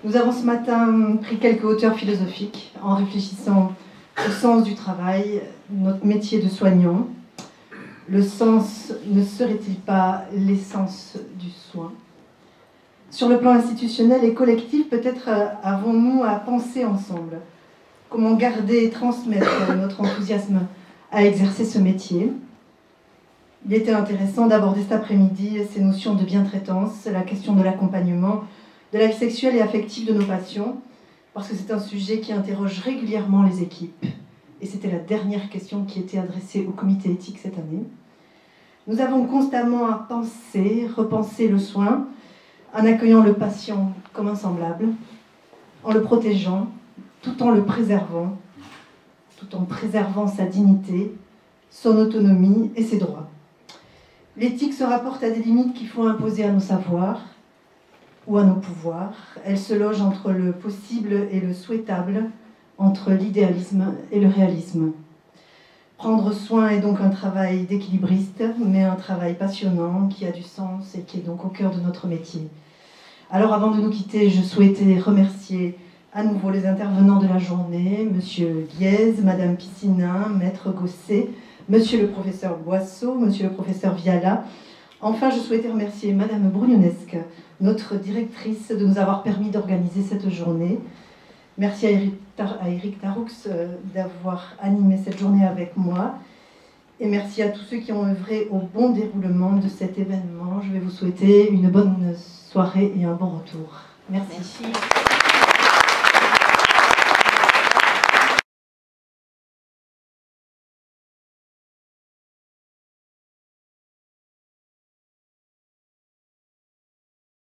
Nous avons ce matin pris quelques hauteurs philosophiques en réfléchissant au sens du travail, notre métier de soignant. Le sens ne serait-il pas l'essence du soin? Sur le plan institutionnel et collectif, peut-être avons-nous à penser ensemble comment garder et transmettre notre enthousiasme à exercer ce métier. Il était intéressant d'aborder cet après-midi ces notions de bientraitance, la question de l'accompagnement, de la vie sexuelle et affective de nos patients, parce que c'est un sujet qui interroge régulièrement les équipes. Et c'était la dernière question qui était adressée au comité éthique cette année. Nous avons constamment à penser, repenser le soin, en accueillant le patient comme un semblable, en le protégeant, tout en le préservant, tout en préservant sa dignité, son autonomie et ses droits. L'éthique se rapporte à des limites qu'il faut imposer à nos savoirs ou à nos pouvoirs. Elle se loge entre le possible et le souhaitable, entre l'idéalisme et le réalisme. Prendre soin est donc un travail d'équilibriste, mais un travail passionnant qui a du sens et qui est donc au cœur de notre métier. Alors avant de nous quitter, je souhaitais remercier à nouveau les intervenants de la journée, Monsieur Guiez, Madame Piscinin, Maître Gosset, Monsieur le professeur Boisseau, Monsieur le professeur Viala. Enfin, je souhaitais remercier Madame Brugnionesque, notre directrice, de nous avoir permis d'organiser cette journée. Merci à Eric Taroux d'avoir animé cette journée avec moi. Et merci à tous ceux qui ont œuvré au bon déroulement de cet événement. Je vais vous souhaiter une bonne soirée et un bon retour. Merci.